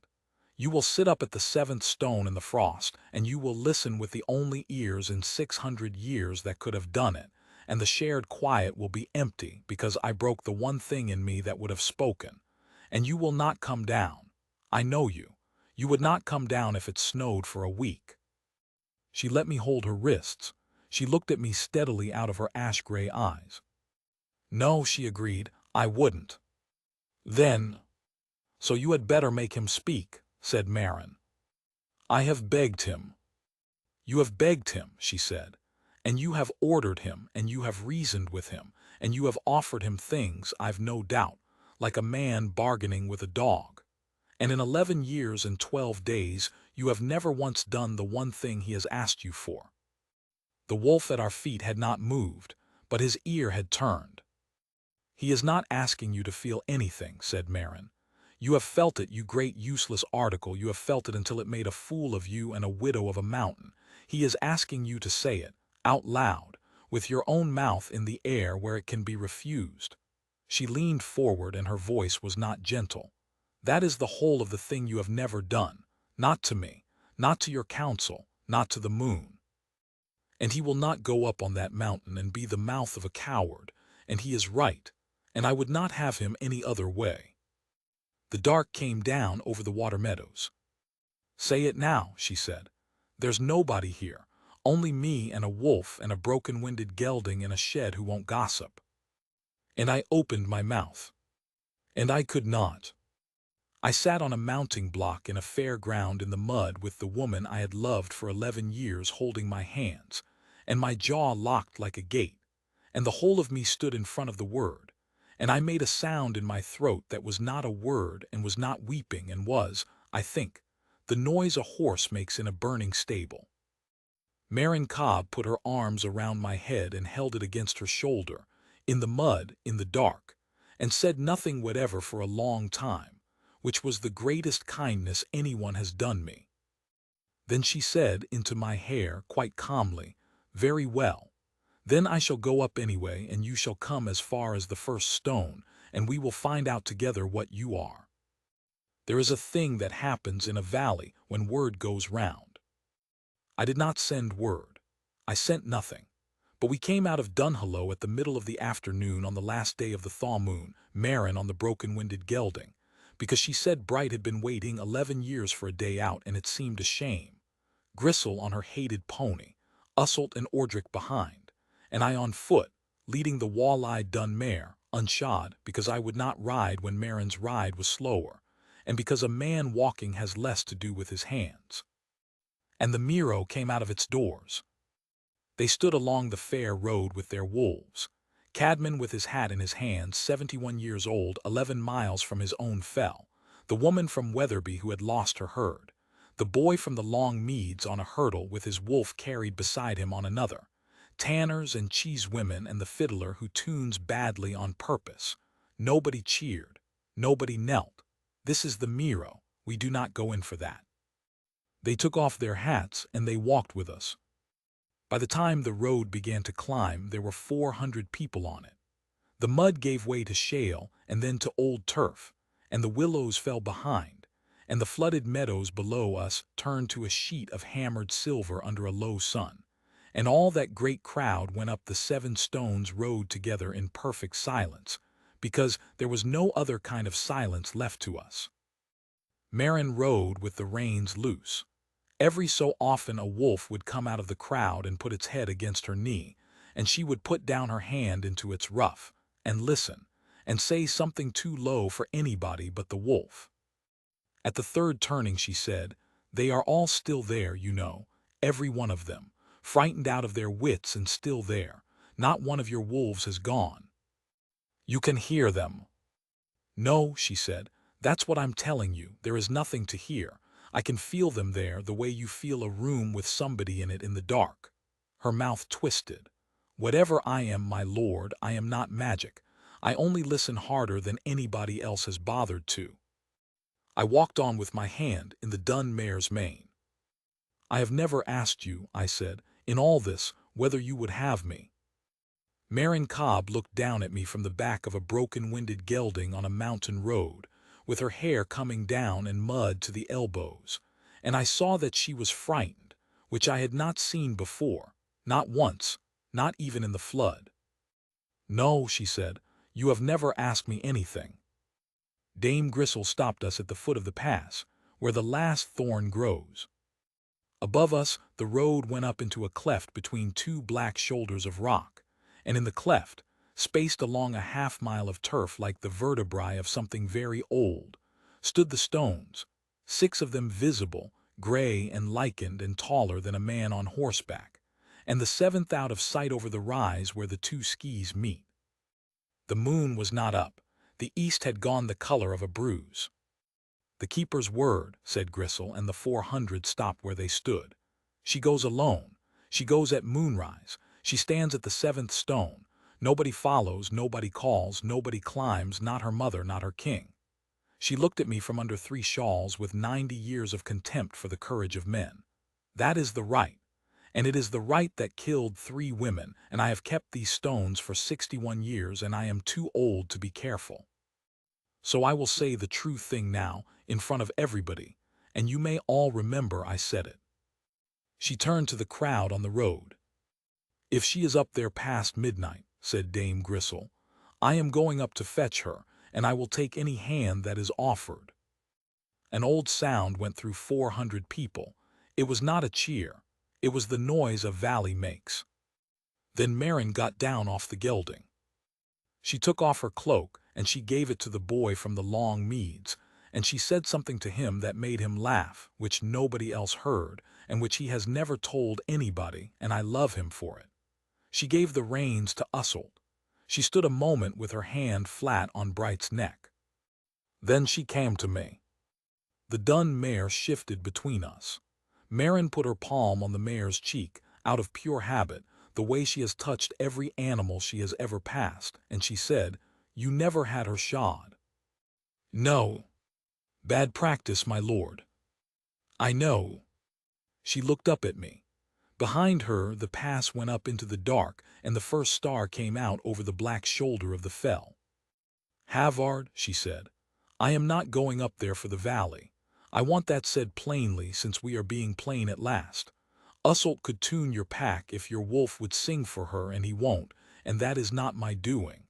You will sit up at the 7th stone in the frost, and you will listen with the only ears in 600 years that could have done it, and the shared quiet will be empty because I broke the one thing in me that would have spoken. And you will not come down. I know you. You would not come down if it snowed for a week. She let me hold her wrists. She looked at me steadily out of her ash-gray eyes. No, she agreed, I wouldn't. Then, so you had better make him speak, said Marin. I have begged him. You have begged him, she said, and you have ordered him, and you have reasoned with him, and you have offered him things, I've no doubt, like a man bargaining with a dog. And in 11 years and 12 days You have never once done the one thing he has asked you for." The wolf at our feet had not moved, but his ear had turned. "He is not asking you to feel anything," said Maren. "You have felt it, you great useless article, you have felt it until it made a fool of you and a widow of a mountain. He is asking you to say it, out loud, with your own mouth in the air where it can be refused." She leaned forward and her voice was not gentle. "That is the whole of the thing you have never done. Not to me, not to your council, not to the moon. And he will not go up on that mountain and be the mouth of a coward, and he is right, and I would not have him any other way." The dark came down over the water meadows. "Say it now," she said. "There's nobody here, only me and a wolf and a broken-winded gelding in a shed who won't gossip." And I opened my mouth. And I could not. I sat on a mounting block in a fair ground in the mud with the woman I had loved for 11 years holding my hands, and my jaw locked like a gate, and the whole of me stood in front of the Word, and I made a sound in my throat that was not a word and was not weeping and was, I think, the noise a horse makes in a burning stable. Maren Cobb put her arms around my head and held it against her shoulder, in the mud, in the dark, and said nothing whatever for a long time, which was the greatest kindness anyone has done me. Then she said into my hair, quite calmly, "Very well. Then I shall go up anyway, and you shall come as far as the first stone, and we will find out together what you are. There is a thing that happens in a valley when word goes round." I did not send word. I sent nothing. But we came out of Dunhallow at the middle of the afternoon on the last day of the thaw moon, Maren on the broken-winded gelding, because she said Bright had been waiting 11 years for a day out and it seemed a shame. Grisel on her hated pony, Usselt and Ordric behind, and I on foot, leading the wall-eyed dun mare, unshod, because I would not ride when Maren's ride was slower, and because a man walking has less to do with his hands. And the Miro came out of its doors. They stood along the fair road with their wolves. Cadman with his hat in his hand, 71 years old, 11 miles from his own fell. The woman from Wetherby who had lost her herd. The boy from the long meads on a hurdle with his wolf carried beside him on another. Tanners and cheese women and the fiddler who tunes badly on purpose. Nobody cheered. Nobody knelt. This is the Miro. We do not go in for that. They took off their hats and they walked with us. By the time the road began to climb, there were 400 people on it. The mud gave way to shale and then to old turf, and the willows fell behind, and the flooded meadows below us turned to a sheet of hammered silver under a low sun, and all that great crowd went up the 7 stones road together in perfect silence, because there was no other kind of silence left to us. Maren rode with the reins loose. Every so often a wolf would come out of the crowd and put its head against her knee, and she would put down her hand into its ruff, and listen, and say something too low for anybody but the wolf. At the third turning she said, "They are all still there, you know, every one of them, frightened out of their wits and still there. Not one of your wolves has gone. You can hear them." "No," she said, "that's what I'm telling you, there is nothing to hear. I can feel them there the way you feel a room with somebody in it in the dark." Her mouth twisted. "Whatever I am, my lord, I am not magic. I only listen harder than anybody else has bothered to." I walked on with my hand in the dun mare's mane. "I have never asked you," I said, "in all this, whether you would have me." Maren Cobb looked down at me from the back of a broken-winded gelding on a mountain road, with her hair coming down in mud to the elbows, and I saw that she was frightened, which I had not seen before, not once, not even in the flood. "No," she said, "you have never asked me anything." Dame Grisel stopped us at the foot of the pass, where the last thorn grows. Above us, the road went up into a cleft between 2 black shoulders of rock, and in the cleft, spaced along a half-mile of turf like the vertebrae of something very old, stood the stones, 6 of them visible, gray and lichened and taller than a man on horseback, and the 7th out of sight over the rise where the 2 skis meet. The moon was not up. The east had gone the color of a bruise. The keeper's word, said Gristle, and the 400 stopped where they stood. She goes alone. She goes at moonrise. She stands at the 7th stone. Nobody follows, nobody calls, nobody climbs, not her mother, not her king. She looked at me from under 3 shawls with 90 years of contempt for the courage of men. That is the right. And it is the right that killed 3 women, and I have kept these stones for 61 years, and I am too old to be careful. So I will say the true thing now, in front of everybody, and you may all remember I said it. She turned to the crowd on the road. If she is up there past midnight, said Dame Gristle, I am going up to fetch her, and I will take any hand that is offered. An old sound went through 400 people. It was not a cheer. It was the noise a valley makes. Then Marin got down off the gelding. She took off her cloak, and she gave it to the boy from the long meads, and she said something to him that made him laugh, which nobody else heard, and which he has never told anybody, and I love him for it. She gave the reins to Usselt. She stood a moment with her hand flat on Bright's neck. Then she came to me. The dun mare shifted between us. Marin put her palm on the mare's cheek, out of pure habit, the way she has touched every animal she has ever passed, and she said, You never had her shod. No. Bad practice, my lord. I know. She looked up at me. Behind her the pass went up into the dark, and the first star came out over the black shoulder of the fell. Havard, she said, I am not going up there for the valley. I want that said plainly, since we are being plain at last. Usselt could tune your pack if your wolf would sing for her, and he won't, and that is not my doing.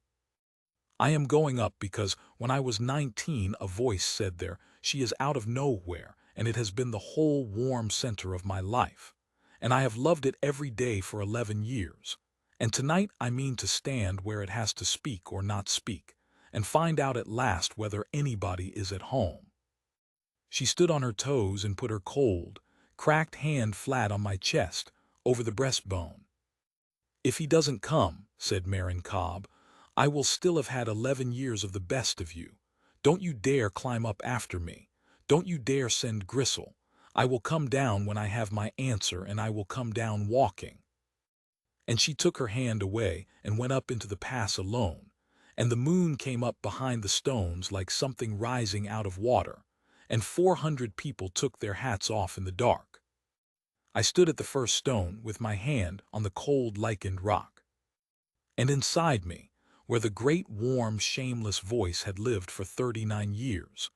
I am going up because when I was 19 a voice said there, she is out of nowhere, and it has been the whole warm center of my life. And I have loved it every day for 11 years. And tonight I mean to stand where it has to speak or not speak, and find out at last whether anybody is at home. She stood on her toes and put her cold, cracked hand flat on my chest, over the breastbone. If he doesn't come, said Marin Cobb, I will still have had 11 years of the best of you. Don't you dare climb up after me. Don't you dare send Gristle. I will come down when I have my answer, and I will come down walking. And she took her hand away and went up into the pass alone, and the moon came up behind the stones like something rising out of water, and 400 people took their hats off in the dark. I stood at the first stone with my hand on the cold lichened rock. And inside me, where the great warm shameless voice had lived for 39 years,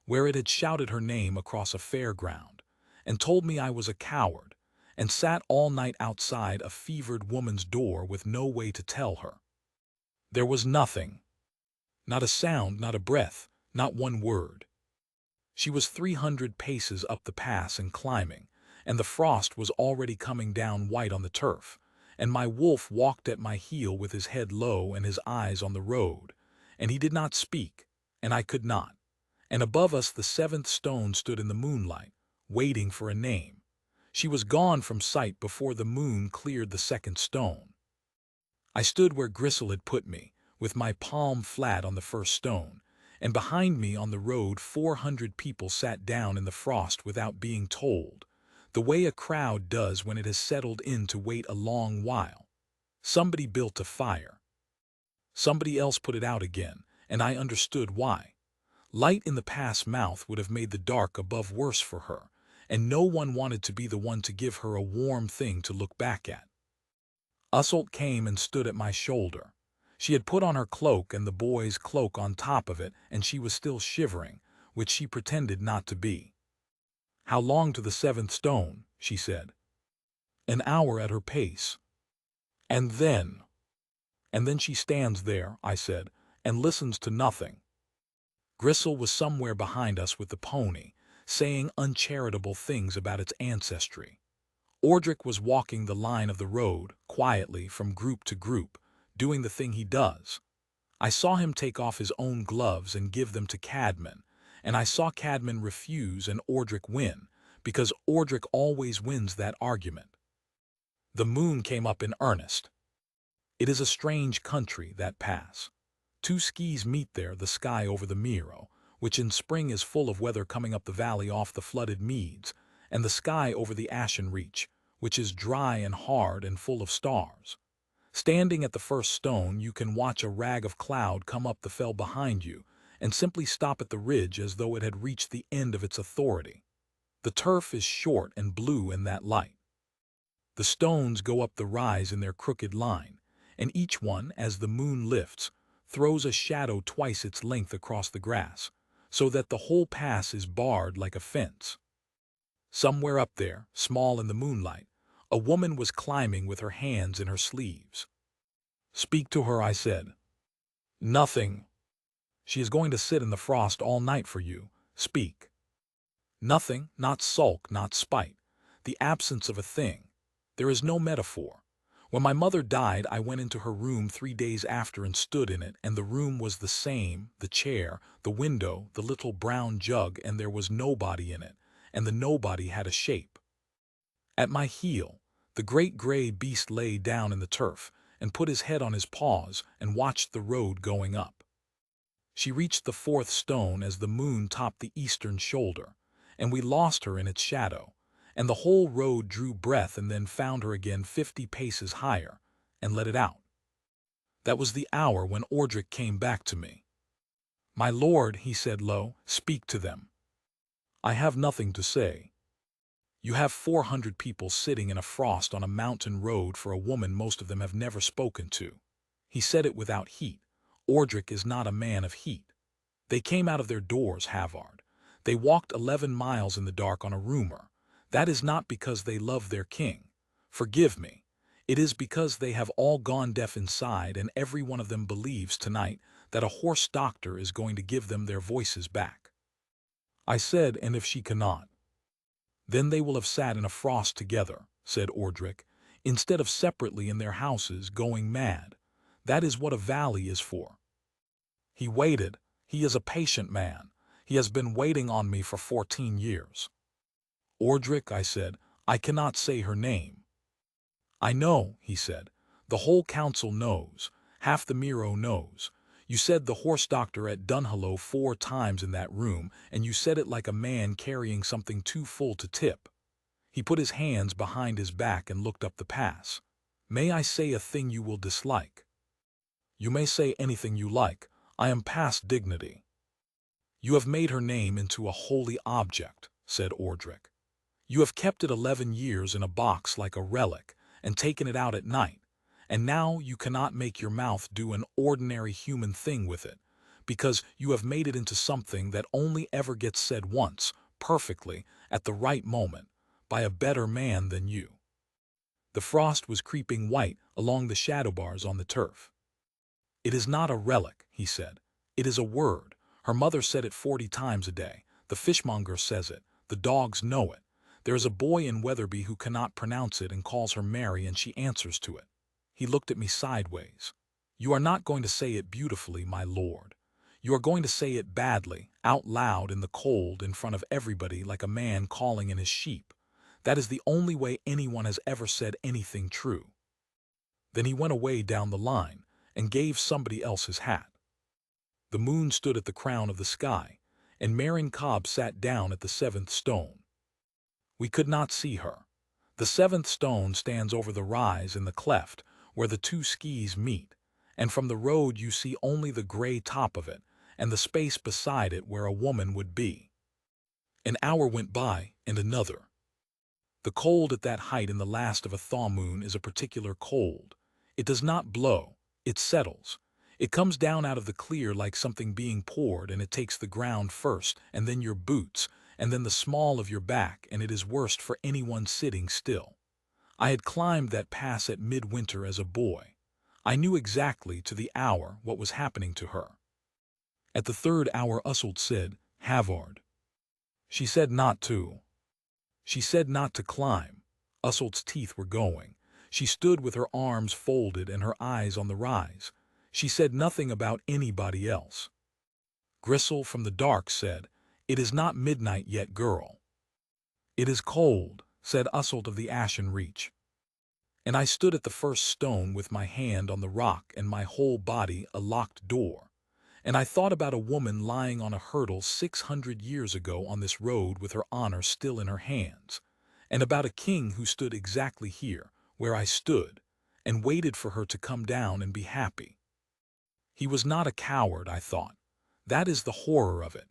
where it had shouted her name across a fairground, and told me I was a coward, and sat all night outside a fevered woman's door with no way to tell her. There was nothing. Not a sound, not a breath, not one word. She was 300 paces up the pass and climbing, and the frost was already coming down white on the turf, and my wolf walked at my heel with his head low and his eyes on the road, and he did not speak, and I could not. And above us the 7th stone stood in the moonlight, waiting for a name. She was gone from sight before the moon cleared the 2nd stone. I stood where Gristle had put me, with my palm flat on the first stone, and behind me on the road 400 people sat down in the frost without being told, the way a crowd does when it has settled in to wait a long while. Somebody built a fire. Somebody else put it out again, and I understood why. Light in the pass mouth would have made the dark above worse for her, and no one wanted to be the one to give her a warm thing to look back at. Usselt came and stood at my shoulder. She had put on her cloak and the boy's cloak on top of it, and she was still shivering, which she pretended not to be. How long to the 7th stone, she said. An hour at her pace. And then she stands there, I said, and listens to nothing. Gristle was somewhere behind us with the pony, saying uncharitable things about its ancestry. Ordric was walking the line of the road, quietly, from group to group, doing the thing he does. I saw him take off his own gloves and give them to Cadman, and I saw Cadman refuse and Ordric win, because Ordric always wins that argument. The moon came up in earnest. It is a strange country, that pass. 2 skis meet there, the sky over the Miro, which in spring is full of weather coming up the valley off the flooded meads, and the sky over the Ashen Reach, which is dry and hard and full of stars. Standing at the first stone, you can watch a rag of cloud come up the fell behind you and simply stop at the ridge as though it had reached the end of its authority. The turf is short and blue in that light. The stones go up the rise in their crooked line, and each one, as the moon lifts, throws a shadow twice its length across the grass, so that the whole pass is barred like a fence. Somewhere up there, small in the moonlight, a woman was climbing with her hands in her sleeves. "Speak to her," I said. "Nothing. She is going to sit in the frost all night for you. Speak." Nothing, not sulk, not spite. The absence of a thing. There is no metaphor. When my mother died, I went into her room 3 days after and stood in it, and the room was the same, the chair, the window, the little brown jug, and there was nobody in it, and the nobody had a shape. At my heel, the great gray beast lay down in the turf and put his head on his paws and watched the road going up. She reached the 4th stone as the moon topped the eastern shoulder, and we lost her in its shadow, and the whole road drew breath and then found her again 50 paces higher, and let it out. That was the hour when Ordric came back to me. "My lord," he said low, "speak to them." "I have nothing to say." "You have 400 people sitting in a frost on a mountain road for a woman most of them have never spoken to." He said it without heat. Ordric is not a man of heat. "They came out of their doors, Havard. They walked 11 miles in the dark on a rumor. That is not because they love their king. Forgive me. It is because they have all gone deaf inside, and every one of them believes tonight that a horse doctor is going to give them their voices back." I said, "And if she cannot?" "Then they will have sat in a frost together," said Ordric, "instead of separately in their houses going mad. That is what a valley is for." He waited. He is a patient man. He has been waiting on me for 14 years. "Ordric," I said, "I cannot say her name." "I know," he said. "The whole council knows. Half the Miro knows. You said the horse doctor at Dunhallow 4 times in that room, and you said it like a man carrying something too full to tip." He put his hands behind his back and looked up the pass. "May I say a thing you will dislike?" "You may say anything you like. I am past dignity." "You have made her name into a holy object," said Ordric. "You have kept it 11 years in a box like a relic, and taken it out at night, and now you cannot make your mouth do an ordinary human thing with it, because you have made it into something that only ever gets said once, perfectly, at the right moment, by a better man than you." The frost was creeping white along the shadow bars on the turf. "It is not a relic," he said. "It is a word. Her mother said it 40 times a day. The fishmonger says it. The dogs know it. There is a boy in Weatherby who cannot pronounce it and calls her Mary, and she answers to it." He looked at me sideways. "You are not going to say it beautifully, my lord. You are going to say it badly, out loud in the cold, in front of everybody, like a man calling in his sheep. That is the only way anyone has ever said anything true." Then he went away down the line and gave somebody else his hat. The moon stood at the crown of the sky, and Marin Cobb sat down at the 7th stone. We could not see her. The 7th stone stands over the rise in the cleft where the 2 skis meet, and from the road you see only the gray top of it and the space beside it where a woman would be. An hour went by, and another. The cold at that height in the last of a thaw moon is a particular cold. It does not blow, it settles. It comes down out of the clear like something being poured, and it takes the ground first, and then your boots, and then the small of your back, and it is worst for anyone sitting still. I had climbed that pass at midwinter as a boy. I knew exactly to the hour what was happening to her. At the 3rd hour Usselt said, "Havard." She said not to. She said not to climb. Usselt's teeth were going. She stood with her arms folded and her eyes on the rise. She said nothing about anybody else. Grisel from the dark said, "It is not midnight yet, girl." "It is cold," said Usselt of the Ashen Reach. And I stood at the first stone with my hand on the rock and my whole body a locked door. And I thought about a woman lying on a hurdle 600 years ago on this road with her honor still in her hands, and about a king who stood exactly here, where I stood, and waited for her to come down and be happy. He was not a coward, I thought. That is the horror of it.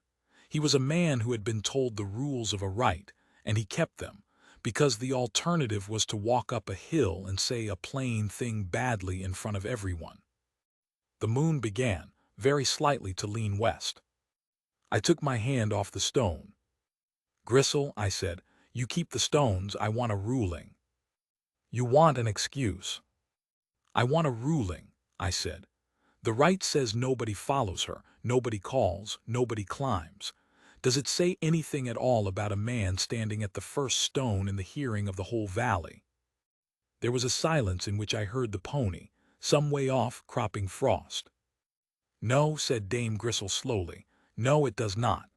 He was a man who had been told the rules of a right, and he kept them, because the alternative was to walk up a hill and say a plain thing badly in front of everyone. The moon began, very slightly, to lean west. I took my hand off the stone. "Grisel," I said, "you keep the stones, I want a ruling." "You want an excuse." "I want a ruling," I said. "The right says nobody follows her, nobody calls, nobody climbs. Does it say anything at all about a man standing at the first stone in the hearing of the whole valley?" There was a silence in which I heard the pony, some way off, cropping frost. "No," said Dame Grisel slowly. "No, it does not."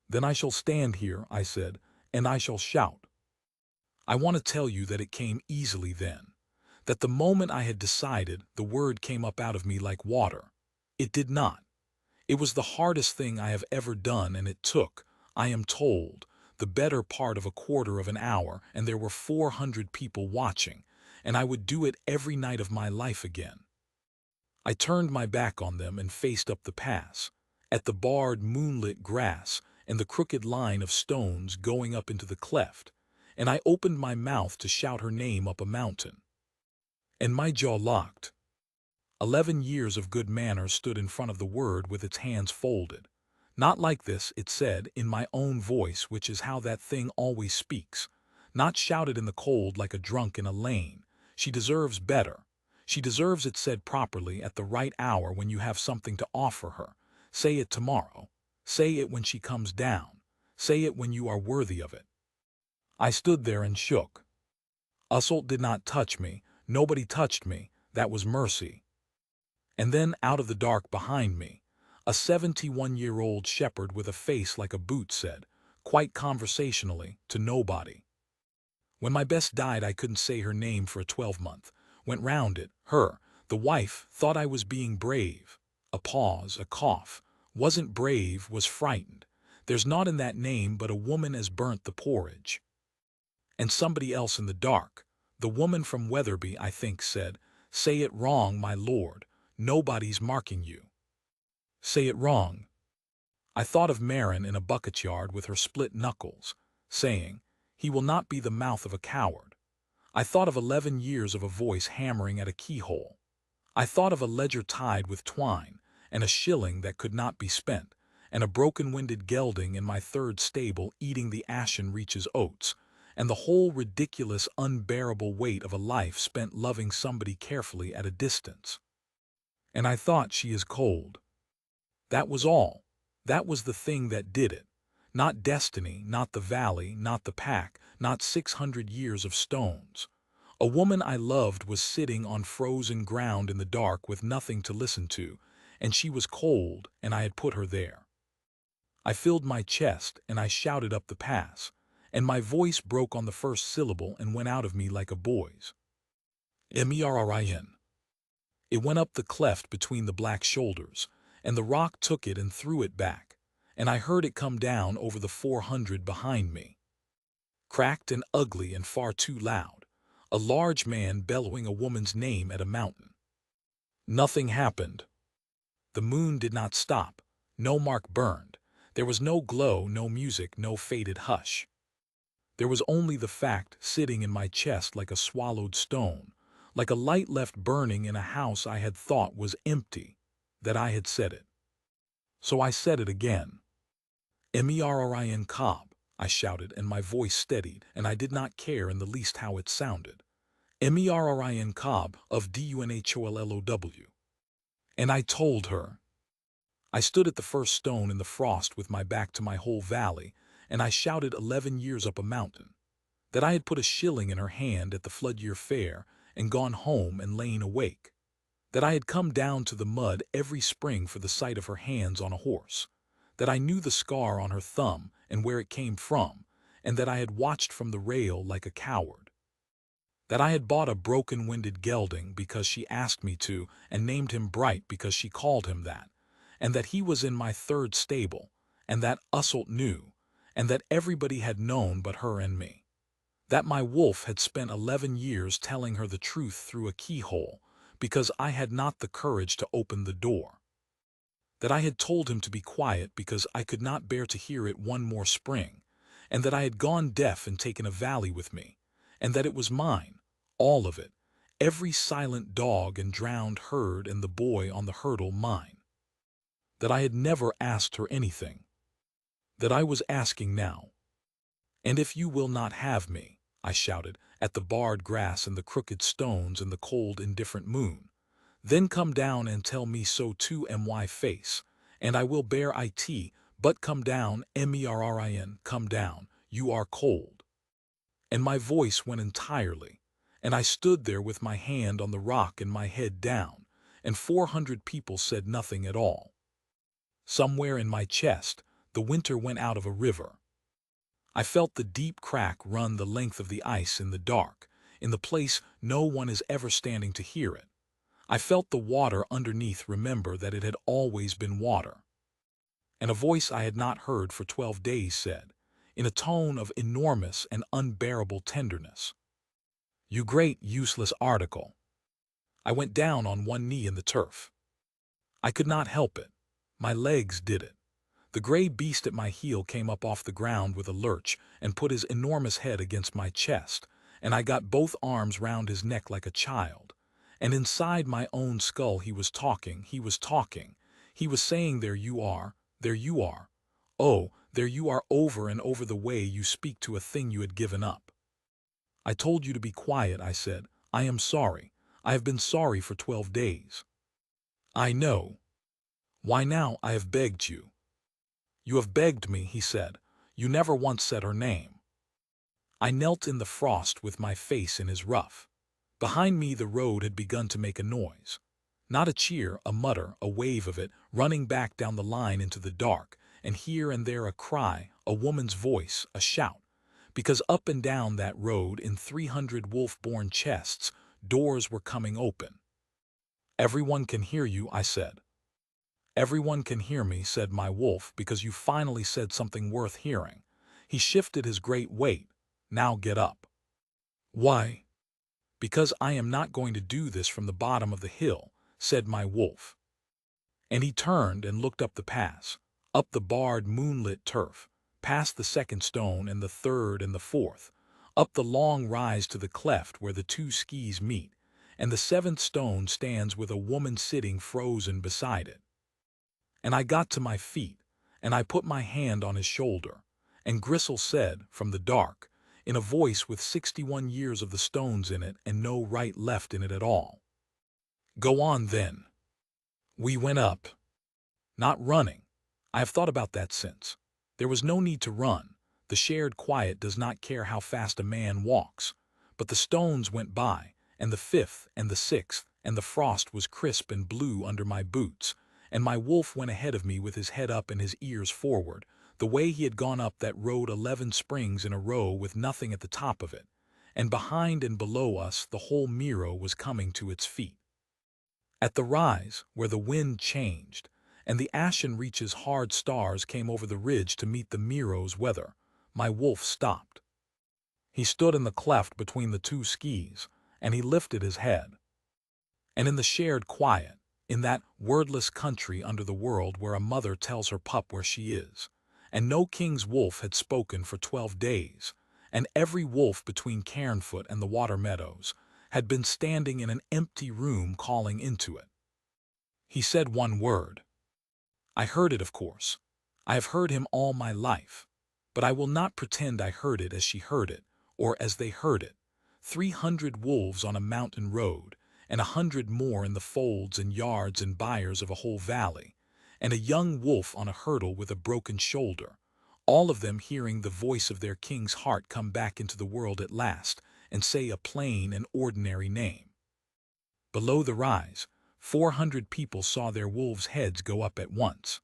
"Then I shall stand here," I said, "and I shall shout. I want to tell you that it came easily then. That the moment I had decided, the word came up out of me like water. It did not. It was the hardest thing I have ever done, and it took, I am told, the better part of a quarter of an hour, and there were 400 people watching, and I would do it every night of my life again. I turned my back on them and faced up the pass, at the barred moonlit grass and the crooked line of stones going up into the cleft, and I opened my mouth to shout her name up a mountain. And my jaw locked. 11 years of good manners stood in front of the word with its hands folded. "Not like this," it said, in my own voice, which is how that thing always speaks. Not shouted in the cold like a drunk in a lane. She deserves better. She deserves it said properly at the right hour when you have something to offer her. Say it tomorrow. Say it when she comes down. Say it when you are worthy of it. I stood there and shook. Usselt did not touch me. Nobody touched me. That was mercy. And then, out of the dark behind me, a 71-year-old shepherd with a face like a boot said, quite conversationally, to nobody. When my best died, I couldn't say her name for a 12-month. Went round it, her, the wife, thought I was being brave. A pause, a cough. Wasn't brave, was frightened. There's naught in that name but a woman as burnt the porridge. And somebody else in the dark, the woman from Weatherby, I think, said, "Say it wrong, my lord. Nobody's marking you." Say it wrong. I thought of Marin in a bucket yard with her split knuckles, saying, "He will not be the mouth of a coward." I thought of 11 years of a voice hammering at a keyhole. I thought of a ledger tied with twine, and a shilling that could not be spent, and a broken-winded gelding in my third stable eating the ashen reaches oats, and the whole ridiculous, unbearable weight of a life spent loving somebody carefully at a distance. And I thought, she is cold. That was all. That was the thing that did it. Not destiny, not the valley, not the pack, not 600 years of stones. A woman I loved was sitting on frozen ground in the dark with nothing to listen to, and she was cold, and I had put her there. I filled my chest, and I shouted up the pass, and my voice broke on the first syllable and went out of me like a boy's. Merin. It went up the cleft between the black shoulders, and the rock took it and threw it back, and I heard it come down over the 400 behind me. Cracked and ugly and far too loud, a large man bellowing a woman's name at a mountain. Nothing happened. The moon did not stop, no mark burned, there was no glow, no music, no faded hush. There was only the fact sitting in my chest like a swallowed stone, like a light left burning in a house I had thought was empty, that I had said it. So I said it again. Merin Cobb, I shouted, and my voice steadied, and I did not care in the least how it sounded. Merin Cobb of DUNHOLLOW. And I told her. I stood at the first stone in the frost with my back to my whole valley, and I shouted 11 years up a mountain. That I had put a shilling in her hand at the Flood-year fair and gone home and lain awake. That I had come down to the mud every spring for the sight of her hands on a horse. That I knew the scar on her thumb and where it came from, and that I had watched from the rail like a coward. That I had bought a broken-winded gelding because she asked me to, and named him Bright because she called him that, and that he was in my third stable, and that Usselt knew, and that everybody had known but her and me. That my wolf had spent 11 years telling her the truth through a keyhole, because I had not the courage to open the door. That I had told him to be quiet because I could not bear to hear it one more spring, and that I had gone deaf and taken a valley with me, and that it was mine, all of it, every silent dog and drowned herd and the boy on the hurdle mine. That I had never asked her anything. That I was asking now. "And if you will not have me," I shouted, at the barred grass and the crooked stones and the cold indifferent moon, "then come down and tell me so to my face, and I will bear it, but come down, MERRIN, come down, you are cold." And my voice went entirely, and I stood there with my hand on the rock and my head down, and 400 people said nothing at all. Somewhere in my chest, the winter went out of a river. I felt the deep crack run the length of the ice in the dark, in the place no one is ever standing to hear it. I felt the water underneath remember that it had always been water. And a voice I had not heard for 12 days said, in a tone of enormous and unbearable tenderness, "You great useless article." I went down on one knee in the turf. I could not help it. My legs did it. The gray beast at my heel came up off the ground with a lurch and put his enormous head against my chest, and I got both arms round his neck like a child. And inside my own skull he was talking, he was talking. He was saying, "There you are, there you are. Oh, there you are over and over the way you speak to a thing you had given up." "I told you to be quiet," I said. "I am sorry. I have been sorry for 12 days. I know. Why now I have begged you." "You have begged me," he said. "You never once said her name." I knelt in the frost with my face in his ruff. Behind me the road had begun to make a noise. Not a cheer, a mutter, a wave of it, running back down the line into the dark, and here and there a cry, a woman's voice, a shout. Because up and down that road in 300 wolf-born chests, doors were coming open. "Everyone can hear you," I said. "Everyone can hear me," said my wolf, "because you finally said something worth hearing." He shifted his great weight. "Now get up." "Why?" "Because I am not going to do this from the bottom of the hill," said my wolf. And he turned and looked up the pass, up the barred moonlit turf, past the second stone and the third and the fourth, up the long rise to the cleft where the two skis meet, and the seventh stone stands with a woman sitting frozen beside it. And I got to my feet, and I put my hand on his shoulder, and Gristle said, from the dark, in a voice with 61 years of the stones in it and no right left in it at all, "Go on then." We went up. Not running. I have thought about that since. There was no need to run. The shared quiet does not care how fast a man walks. But the stones went by, and the fifth and the sixth, and the frost was crisp and blue under my boots, and my wolf went ahead of me with his head up and his ears forward, the way he had gone up that road 11 springs in a row with nothing at the top of it, and behind and below us the whole Miro was coming to its feet. At the rise, where the wind changed, and the ashen reaches hard stars came over the ridge to meet the Miro's weather, my wolf stopped. He stood in the cleft between the two skis, and he lifted his head. And in the shared quiet, in that wordless country under the world where a mother tells her pup where she is, and no king's wolf had spoken for 12 days, and every wolf between Cairnfoot and the water meadows had been standing in an empty room calling into it. He said one word. I heard it, of course. I have heard him all my life. But I will not pretend I heard it as she heard it, or as they heard it. 300 wolves on a mountain road, and 100 more in the folds and yards and byres of a whole valley, and a young wolf on a hurdle with a broken shoulder, all of them hearing the voice of their king's heart come back into the world at last and say a plain and ordinary name. Below the rise, 400 people saw their wolves' heads go up at once.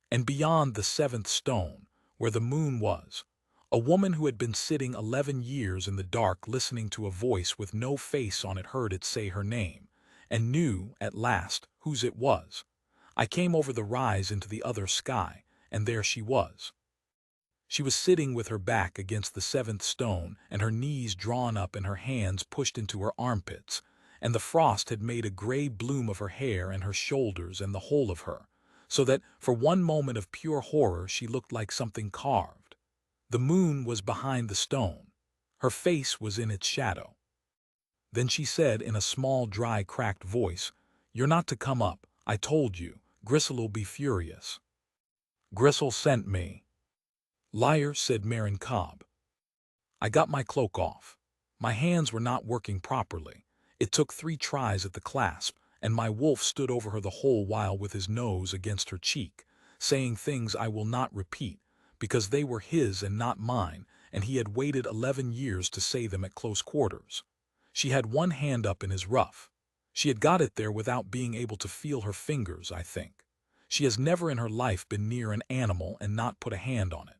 And beyond the seventh stone, where the moon was, a woman who had been sitting 11 years in the dark listening to a voice with no face on it heard it say her name, and knew, at last, whose it was. I came over the rise into the other sky, and there she was. She was sitting with her back against the seventh stone and her knees drawn up and her hands pushed into her armpits, and the frost had made a gray bloom of her hair and her shoulders and the whole of her, so that for one moment of pure horror she looked like something carved. The moon was behind the stone. Her face was in its shadow. Then she said in a small, dry, cracked voice, "You're not to come up. I told you. Gristle'll be furious." "Gristle sent me." "Liar," said Marin Cobb. I got my cloak off. My hands were not working properly. It took 3 tries at the clasp, and my wolf stood over her the whole while with his nose against her cheek, saying things I will not repeat, because they were his and not mine, and he had waited 11 years to say them at close quarters. She had one hand up in his ruff. She had got it there without being able to feel her fingers, I think. She has never in her life been near an animal and not put a hand on it.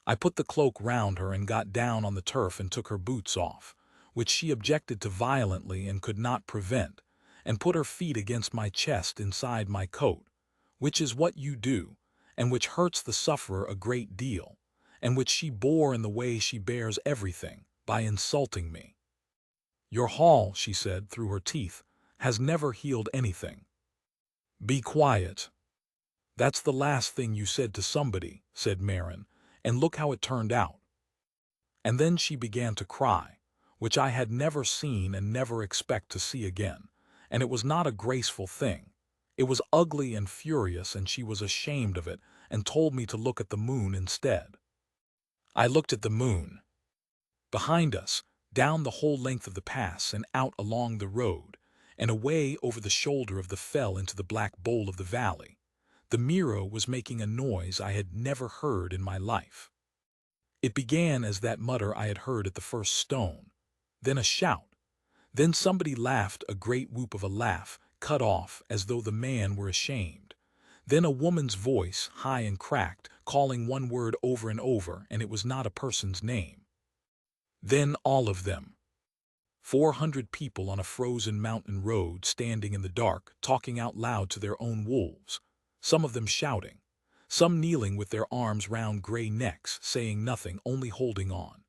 I put the cloak round her and got down on the turf and took her boots off, which she objected to violently and could not prevent, and put her feet against my chest inside my coat, which is what you do, and which hurts the sufferer a great deal, and which she bore in the way she bears everything, by insulting me. "Your haul," she said through her teeth, "has never healed anything." "Be quiet." "That's the last thing you said to somebody," said Marin, "and look how it turned out." And then she began to cry, which I had never seen and never expect to see again, and it was not a graceful thing. It was ugly and furious, and she was ashamed of it and told me to look at the moon instead. I looked at the moon. Behind us, down the whole length of the pass and out along the road, and away over the shoulder of the fell into the black bowl of the valley, the Miro was making a noise I had never heard in my life. It began as that mutter I had heard at the first stone, then a shout, then somebody laughed, a great whoop of a laugh, cut off as though the man were ashamed, then a woman's voice, high and cracked, calling one word over and over, and it was not a person's name. Then all of them. 400 people on a frozen mountain road, standing in the dark, talking out loud to their own wolves, some of them shouting, some kneeling with their arms round gray necks, saying nothing, only holding on.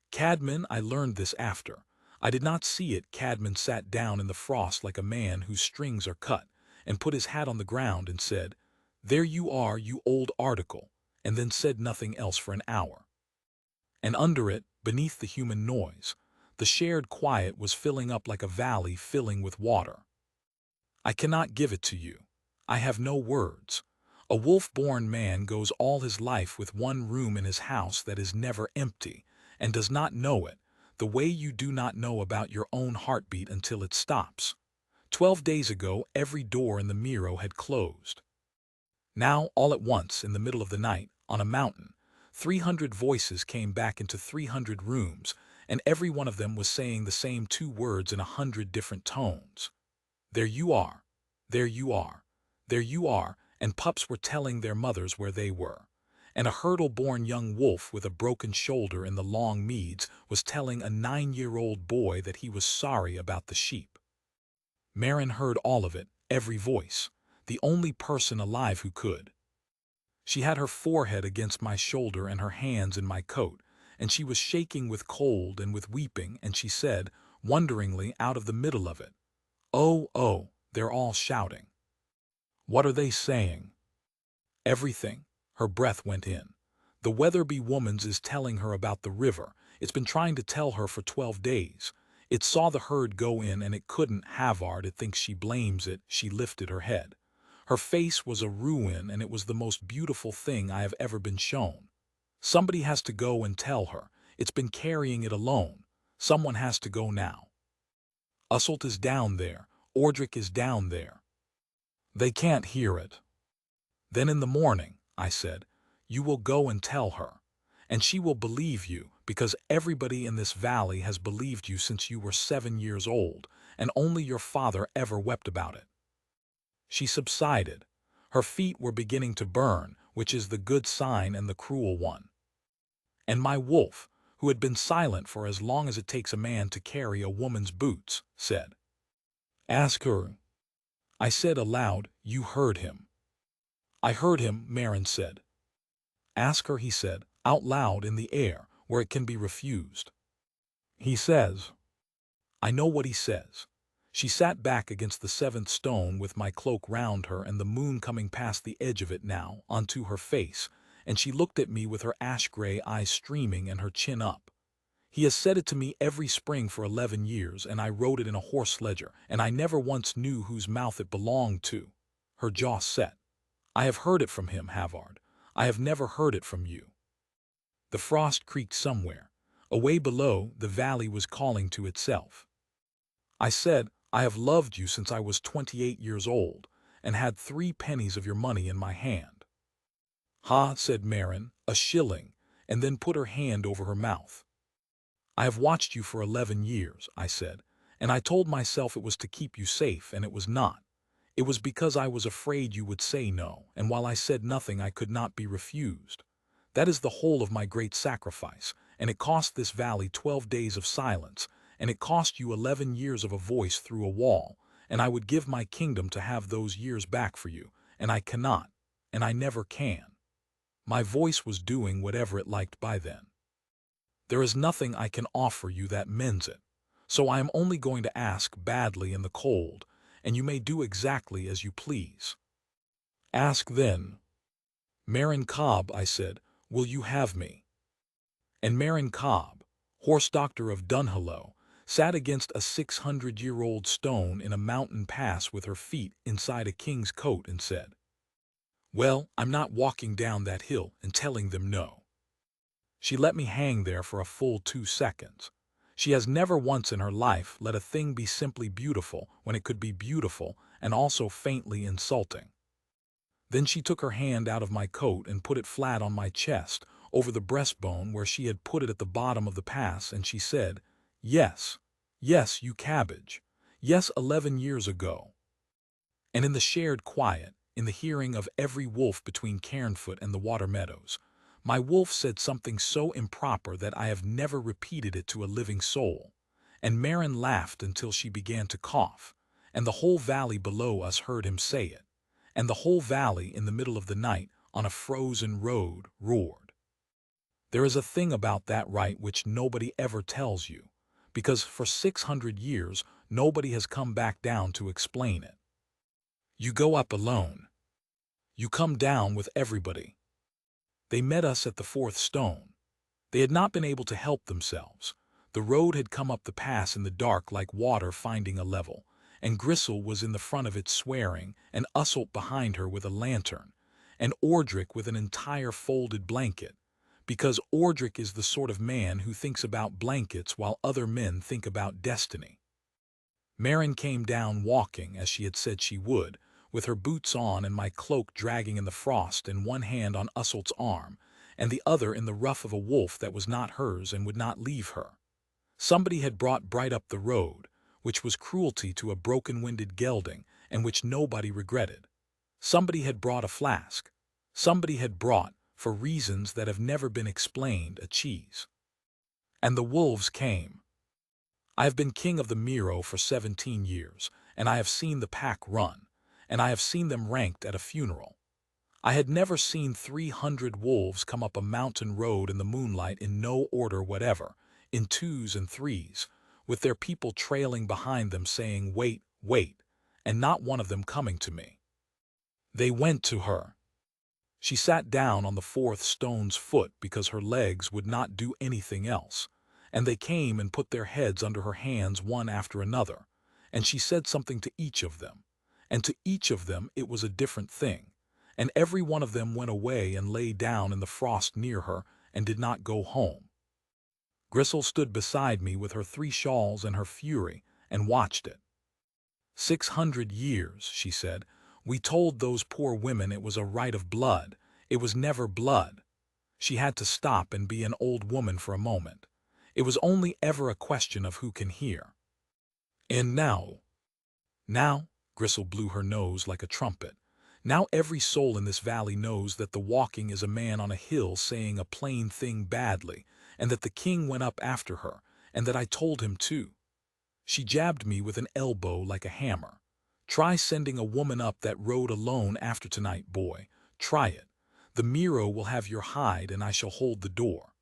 Cadman, I learned this after. I did not see it. Cadman sat down in the frost like a man whose strings are cut, and put his hat on the ground and said, "There you are, you old article," and then said nothing else for an hour. And under it, beneath the human noise, the shared quiet was filling up like a valley filling with water. I cannot give it to you. I have no words. A wolf-born man goes all his life with one room in his house that is never empty, and does not know it, the way you do not know about your own heartbeat until it stops. 12 days ago, every door in the Miro had closed. Now, all at once, in the middle of the night, on a mountain, 300 voices came back into 300 rooms, and every one of them was saying the same 2 words in 100 different tones. "There you are. There you are. There you are," and pups were telling their mothers where they were. And a hurdle-born young wolf with a broken shoulder in the long meads was telling a 9-year-old boy that he was sorry about the sheep. Marin heard all of it, every voice, the only person alive who could. She had her forehead against my shoulder and her hands in my coat, and she was shaking with cold and with weeping, and she said, wonderingly out of the middle of it, "Oh, oh, they're all shouting." "What are they saying?" "Everything." Her breath went in. "The Weatherby woman's is telling her about the river. It's been trying to tell her for 12 days. It saw the herd go in and it couldn't. Havard, it thinks she blames it." She lifted her head. Her face was a ruin, and it was the most beautiful thing I have ever been shown. "Somebody has to go and tell her. It's been carrying it alone. Someone has to go now. Usselt is down there. Ordric is down there. They can't hear it." "Then in the morning," I said, "you will go and tell her. And she will believe you, because everybody in this valley has believed you since you were 7 years old, and only your father ever wept about it." She subsided. Her feet were beginning to burn, which is the good sign and the cruel one. And my wolf, who had been silent for as long as it takes a man to carry a woman's boots, said, "Ask her." I said aloud, "You heard him." "I heard him," Marin said. "Ask her," he said, out loud in the air, where it can be refused. "He says." I know what he says. She sat back against the seventh stone with my cloak round her and the moon coming past the edge of it now, onto her face, and she looked at me with her ash-gray eyes streaming and her chin up. "He has said it to me every spring for 11 years, and I wrote it in a horse ledger, and I never once knew whose mouth it belonged to." Her jaw set. "I have heard it from him, Havard. I have never heard it from you." The frost creaked somewhere. Away below, the valley was calling to itself. I said, "I have loved you since I was 28 years old, and had 3 pennies of your money in my hand." "Ha," said Marin, "a shilling," and then put her hand over her mouth. "I have watched you for 11 years, I said, "and I told myself it was to keep you safe, and it was not. It was because I was afraid you would say no, and while I said nothing I could not be refused. That is the whole of my great sacrifice, and it cost this valley 12 days of silence, and it cost you 11 years of a voice through a wall, and I would give my kingdom to have those years back for you, and I cannot, and I never can. My voice was doing whatever it liked by then. There is nothing I can offer you that mends it, so I am only going to ask badly in the cold, and you may do exactly as you please." "Ask then." "Marin Cobb," I said, "will you have me?" And Marin Cobb, horse doctor of Dunhallow, sat against a 600-year-old stone in a mountain pass with her feet inside a king's coat and said, "Well, I'm not walking down that hill and telling them no." She let me hang there for a full 2 seconds. She has never once in her life let a thing be simply beautiful when it could be beautiful and also faintly insulting. Then she took her hand out of my coat and put it flat on my chest, over the breastbone where she had put it at the bottom of the pass, and she said, "Yes, yes, you cabbage. Yes, 11 years ago." And in the shared quiet, in the hearing of every wolf between Cairnfoot and the water meadows, my wolf said something so improper that I have never repeated it to a living soul, and Marin laughed until she began to cough, and the whole valley below us heard him say it, and the whole valley in the middle of the night on a frozen road roared. There is a thing about that right which nobody ever tells you, because for 600 years nobody has come back down to explain it. You go up alone. You come down with everybody. They met us at the 4th stone. They had not been able to help themselves. The road had come up the pass in the dark like water finding a level, and Grisel was in the front of it swearing, and Usselt behind her with a lantern, and Ordric with an entire folded blanket, because Ordric is the sort of man who thinks about blankets while other men think about destiny. Marin came down walking, as she had said she would, with her boots on and my cloak dragging in the frost, and one hand on Usselt's arm, and the other in the ruff of a wolf that was not hers and would not leave her. Somebody had brought Bright up the road, which was cruelty to a broken-winded gelding, and which nobody regretted. Somebody had brought a flask. Somebody had brought, for reasons that have never been explained, a cheese. And the wolves came. I have been king of the Miro for 17 years, and I have seen the pack run, and I have seen them ranked at a funeral. I had never seen 300 wolves come up a mountain road in the moonlight in no order whatever, in 2s and 3s, with their people trailing behind them saying, "Wait, wait," and not one of them coming to me. They went to her. She sat down on the 4th stone's foot because her legs would not do anything else, and they came and put their heads under her hands one after another, and she said something to each of them, and to each of them it was a different thing, and every one of them went away and lay down in the frost near her and did not go home. Grisel stood beside me with her 3 shawls and her fury and watched it. 600 years, she said, we told those poor women it was a right of blood. It was never blood. She had to stop and be an old woman for a moment. It was only ever a question of who can hear. And now, Grisel blew her nose like a trumpet. Now every soul in this valley knows that the walking is a man on a hill saying a plain thing badly, and that the king went up after her, and that I told him to. She jabbed me with an elbow like a hammer. Try sending a woman up that road alone after tonight, boy. Try it. The Miro will have your hide and I shall hold the door.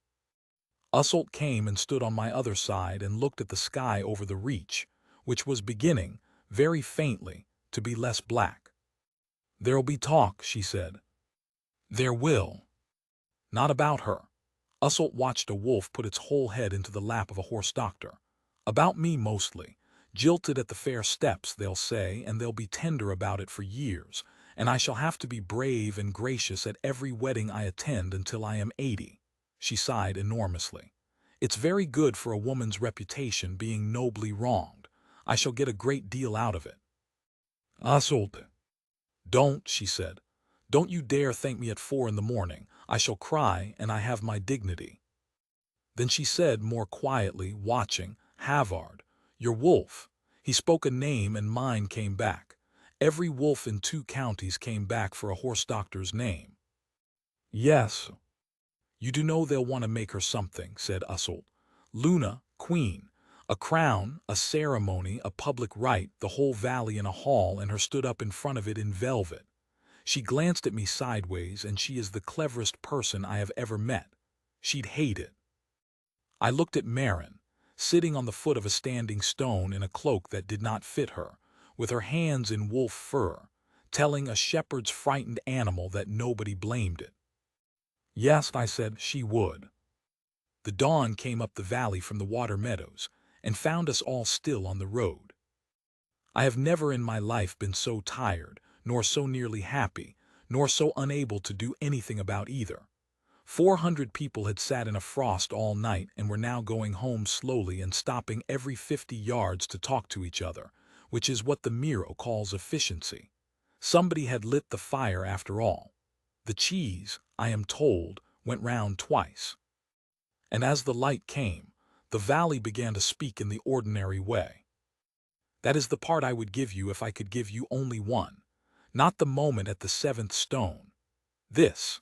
Usselt came and stood on my other side and looked at the sky over the reach, which was beginning, very faintly, to be less black. There'll be talk, she said. There will. Not about her. Usselt watched a wolf put its whole head into the lap of a horse doctor. About me mostly. Jilted at the fair steps, they'll say, and they'll be tender about it for years, and I shall have to be brave and gracious at every wedding I attend until I am 80. She sighed enormously. It's very good for a woman's reputation being nobly wronged. I shall get a great deal out of it. Usselt. Don't, she said. Don't you dare thank me at 4 in the morning. I shall cry, and I have my dignity. Then she said more quietly, watching, Havard, your wolf. He spoke a name and mine came back. Every wolf in 2 counties came back for a horse doctor's name. Yes. You do know they'll want to make her something, said Usselt. Luna, queen. A crown, a ceremony, a public rite, the whole valley in a hall, and her stood up in front of it in velvet. She glanced at me sideways, and she is the cleverest person I have ever met. She'd hate it. I looked at Maren, sitting on the foot of a standing stone in a cloak that did not fit her, with her hands in wolf fur, telling a shepherd's frightened animal that nobody blamed it. Yes, I said, she would. The dawn came up the valley from the water meadows, and found us all still on the road. I have never in my life been so tired, nor so nearly happy, nor so unable to do anything about either. 400 people had sat in a frost all night and were now going home slowly and stopping every 50 yards to talk to each other, which is what the Miro calls efficiency. Somebody had lit the fire after all. The cheese, I am told, went round twice. And as the light came, the valley began to speak in the ordinary way. That is the part I would give you if I could give you only one. Not the moment at the 7th stone. This.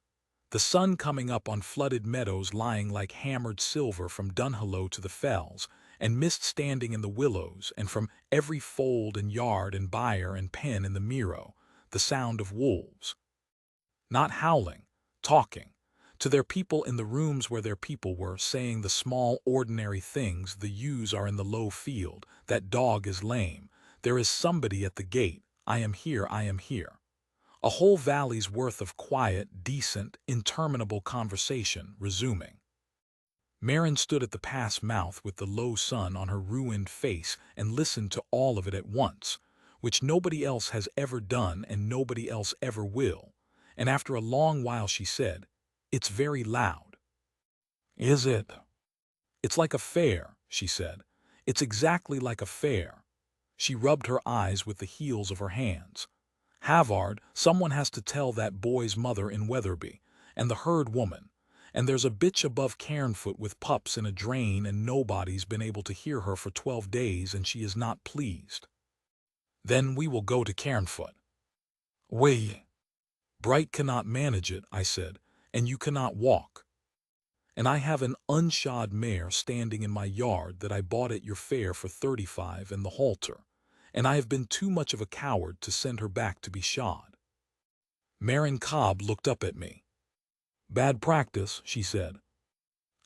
The sun coming up on flooded meadows lying like hammered silver from Dunhallow to the fells, and mist standing in the willows, and from every fold and yard and byre and pen in the Miro, the sound of wolves. Not howling, talking, to their people in the rooms where their people were, saying the small ordinary things, the ewes are in the low field, that dog is lame, there is somebody at the gate, I am here, I am here. A whole valley's worth of quiet, decent, interminable conversation resuming. Maren stood at the pass mouth with the low sun on her ruined face and listened to all of it at once, which nobody else has ever done and nobody else ever will, and after a long while she said, It's very loud. Is it? It's like a fair, she said. It's exactly like a fair. She rubbed her eyes with the heels of her hands. Havard, someone has to tell that boy's mother in Wetherby, and the herd woman, and there's a bitch above Cairnfoot with pups in a drain and nobody's been able to hear her for 12 days and she is not pleased. Then we will go to Cairnfoot. We. Bright cannot manage it, I said, and you cannot walk. And I have an unshod mare standing in my yard that I bought at your fair for 35 and the halter, and I have been too much of a coward to send her back to be shod. Maren Cobb looked up at me. Bad practice, she said.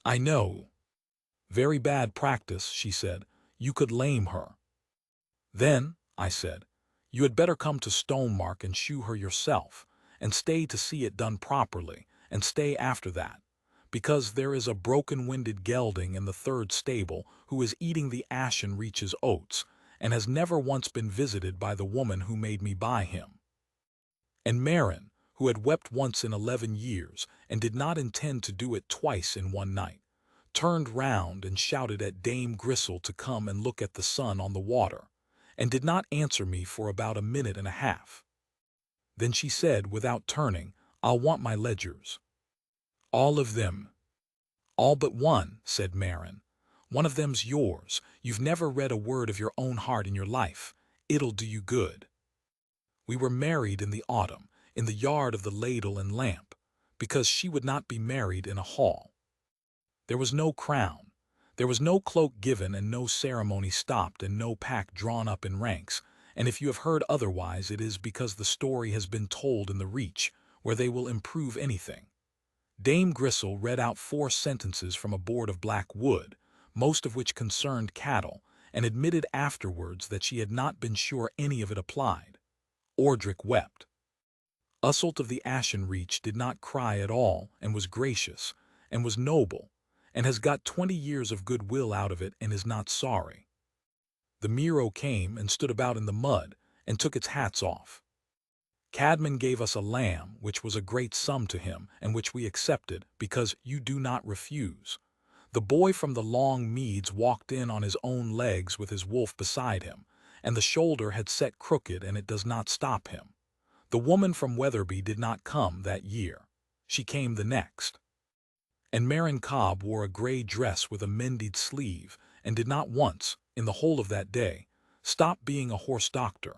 I know. Very bad practice, she said. You could lame her. Then, I said, you had better come to Stonemark and shoe her yourself, and stay to see it done properly, and stay after that, because there is a broken-winded gelding in the 3rd stable who is eating the Ashen Reaches oats, and has never once been visited by the woman who made me buy him. And Maren, who had wept once in 11 years, and did not intend to do it twice in one night, turned round and shouted at Dame Grisel to come and look at the sun on the water, and did not answer me for about a minute and a half. Then she said, without turning, I'll want my ledgers. All of them. All but one, said Maren. One of them's yours. You've never read a word of your own heart in your life. It'll do you good. We were married in the autumn, in the yard of the Ladle and Lamp, because she would not be married in a hall. There was no crown. There was no cloak given and no ceremony stopped and no pack drawn up in ranks, and if you have heard otherwise it is because the story has been told in the Reach, where they will improve anything. Dame Gristle read out 4 sentences from a board of black wood, most of which concerned cattle, and admitted afterwards that she had not been sure any of it applied. Ordric wept. Usselt of the Ashen Reach did not cry at all, and was gracious, and was noble, and has got 20 years of goodwill out of it and is not sorry. The Miro came and stood about in the mud, and took its hats off. Cadman gave us a lamb, which was a great sum to him, and which we accepted, because you do not refuse. The boy from the long meads walked in on his own legs with his wolf beside him, and the shoulder had set crooked, and it does not stop him. The woman from Weatherby did not come that year. She came the next. And Marin Cobb wore a grey dress with a mended sleeve, and did not once, in the whole of that day, stop being a horse doctor.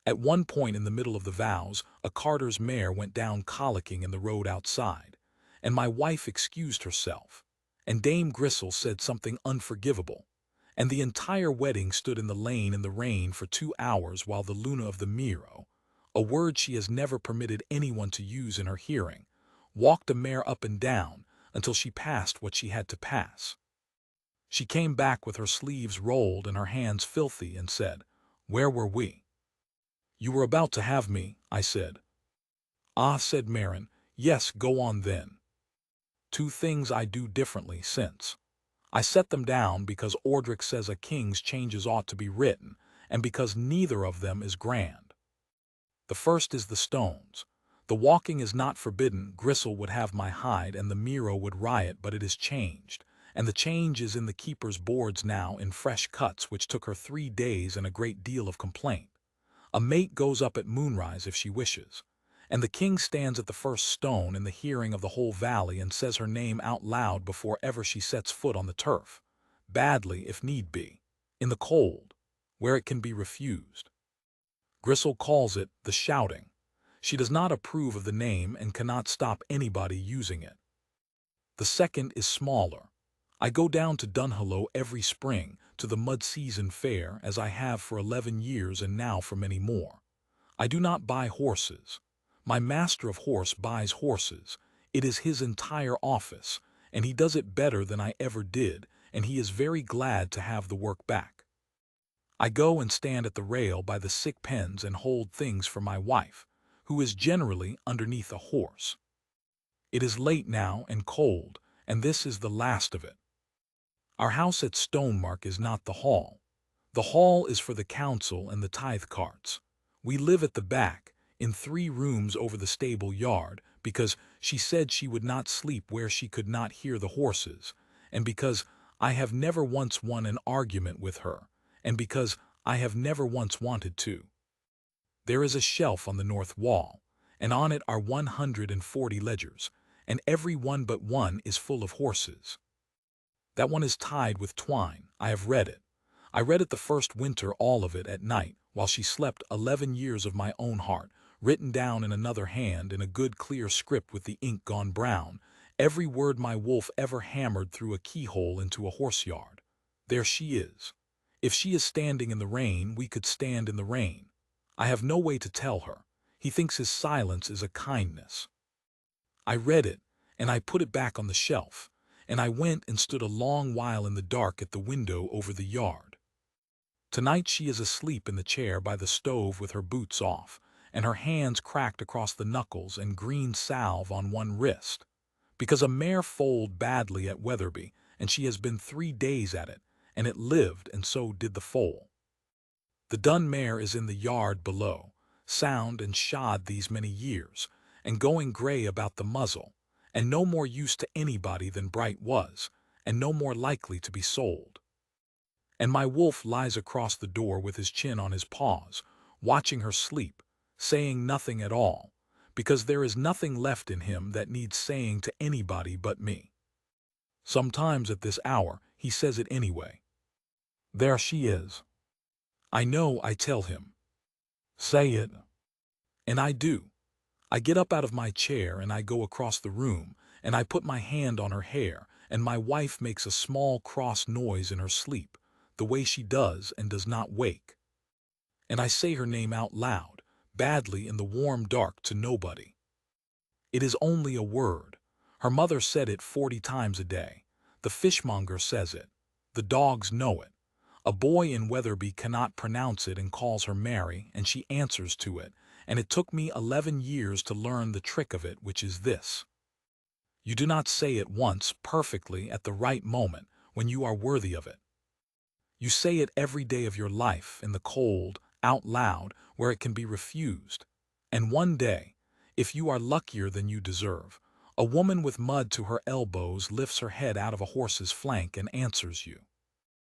At one point in the middle of the vows, a carter's mare went down colicking in the road outside, and my wife excused herself, and Dame Gristle said something unforgivable, and the entire wedding stood in the lane in the rain for 2 hours while the Luna of the Miro, a word she has never permitted anyone to use in her hearing, walked a mare up and down until she passed what she had to pass. She came back with her sleeves rolled and her hands filthy and said, "Where were we?" "You were about to have me," I said. "Ah," said Marin, "yes, go on then." 2 things I do differently since. I set them down because Ordric says a king's changes ought to be written, and because neither of them is grand. The first is the stones. The walking is not forbidden. Gristle would have my hide and the Miro would riot, but it is changed, and the change is in the keeper's boards now in fresh cuts, which took her 3 days and a great deal of complaint. A mate goes up at moonrise if she wishes, and the king stands at the first stone in the hearing of the whole valley and says her name out loud before ever she sets foot on the turf, badly if need be, in the cold, where it can be refused. Gristle calls it the shouting. She does not approve of the name and cannot stop anybody using it. The second is smaller. I go down to Dunhallow every spring, to the mud season fair, as I have for 11 years and now for many more. I do not buy horses. My master of horse buys horses. It is his entire office, and he does it better than I ever did, and he is very glad to have the work back. I go and stand at the rail by the sick pens and hold things for my wife, who is generally underneath a horse. It is late now and cold, and this is the last of it. Our house at Stonemark is not the hall. The hall is for the council and the tithe carts. We live at the back, in 3 rooms over the stable yard, because she said she would not sleep where she could not hear the horses, and because I have never once won an argument with her, and because I have never once wanted to. There is a shelf on the north wall, and on it are 140 ledgers, and every one but one is full of horses. That one is tied with twine. I have read it. I read it the first winter, all of it at night, while she slept, 11 years of my own heart, written down in another hand in a good clear script with the ink gone brown, every word my wolf ever hammered through a keyhole into a horse-yard. There she is. If she is standing in the rain, we could stand in the rain. I have no way to tell her. He thinks his silence is a kindness. I read it, and I put it back on the shelf, and I went and stood a long while in the dark at the window over the yard. Tonight she is asleep in the chair by the stove with her boots off, and her hands cracked across the knuckles and green salve on one wrist, because a mare foaled badly at Weatherby, and she has been 3 days at it, and it lived, and so did the foal. The dun mare is in the yard below, sound and shod these many years, and going grey about the muzzle, and no more use to anybody than Bright was, and no more likely to be sold. And my wolf lies across the door with his chin on his paws, watching her sleep, saying nothing at all, because there is nothing left in him that needs saying to anybody but me. Sometimes at this hour he says it anyway. There she is. I know, I tell him. Say it. And I do. I get up out of my chair and I go across the room, and I put my hand on her hair, and my wife makes a small cross noise in her sleep, the way she does and does not wake. and I say her name out loud, badly in the warm dark to nobody. It is only a word. Her mother said it 40 times a day. The fishmonger says it. The dogs know it. A boy in Weatherby cannot pronounce it and calls her Mary, and she answers to it, and it took me 11 years to learn the trick of it, which is this. You do not say it once perfectly at the right moment when you are worthy of it. You say it every day of your life in the cold, out loud, where it can be refused. And one day, if you are luckier than you deserve, a woman with mud to her elbows lifts her head out of a horse's flank and answers you.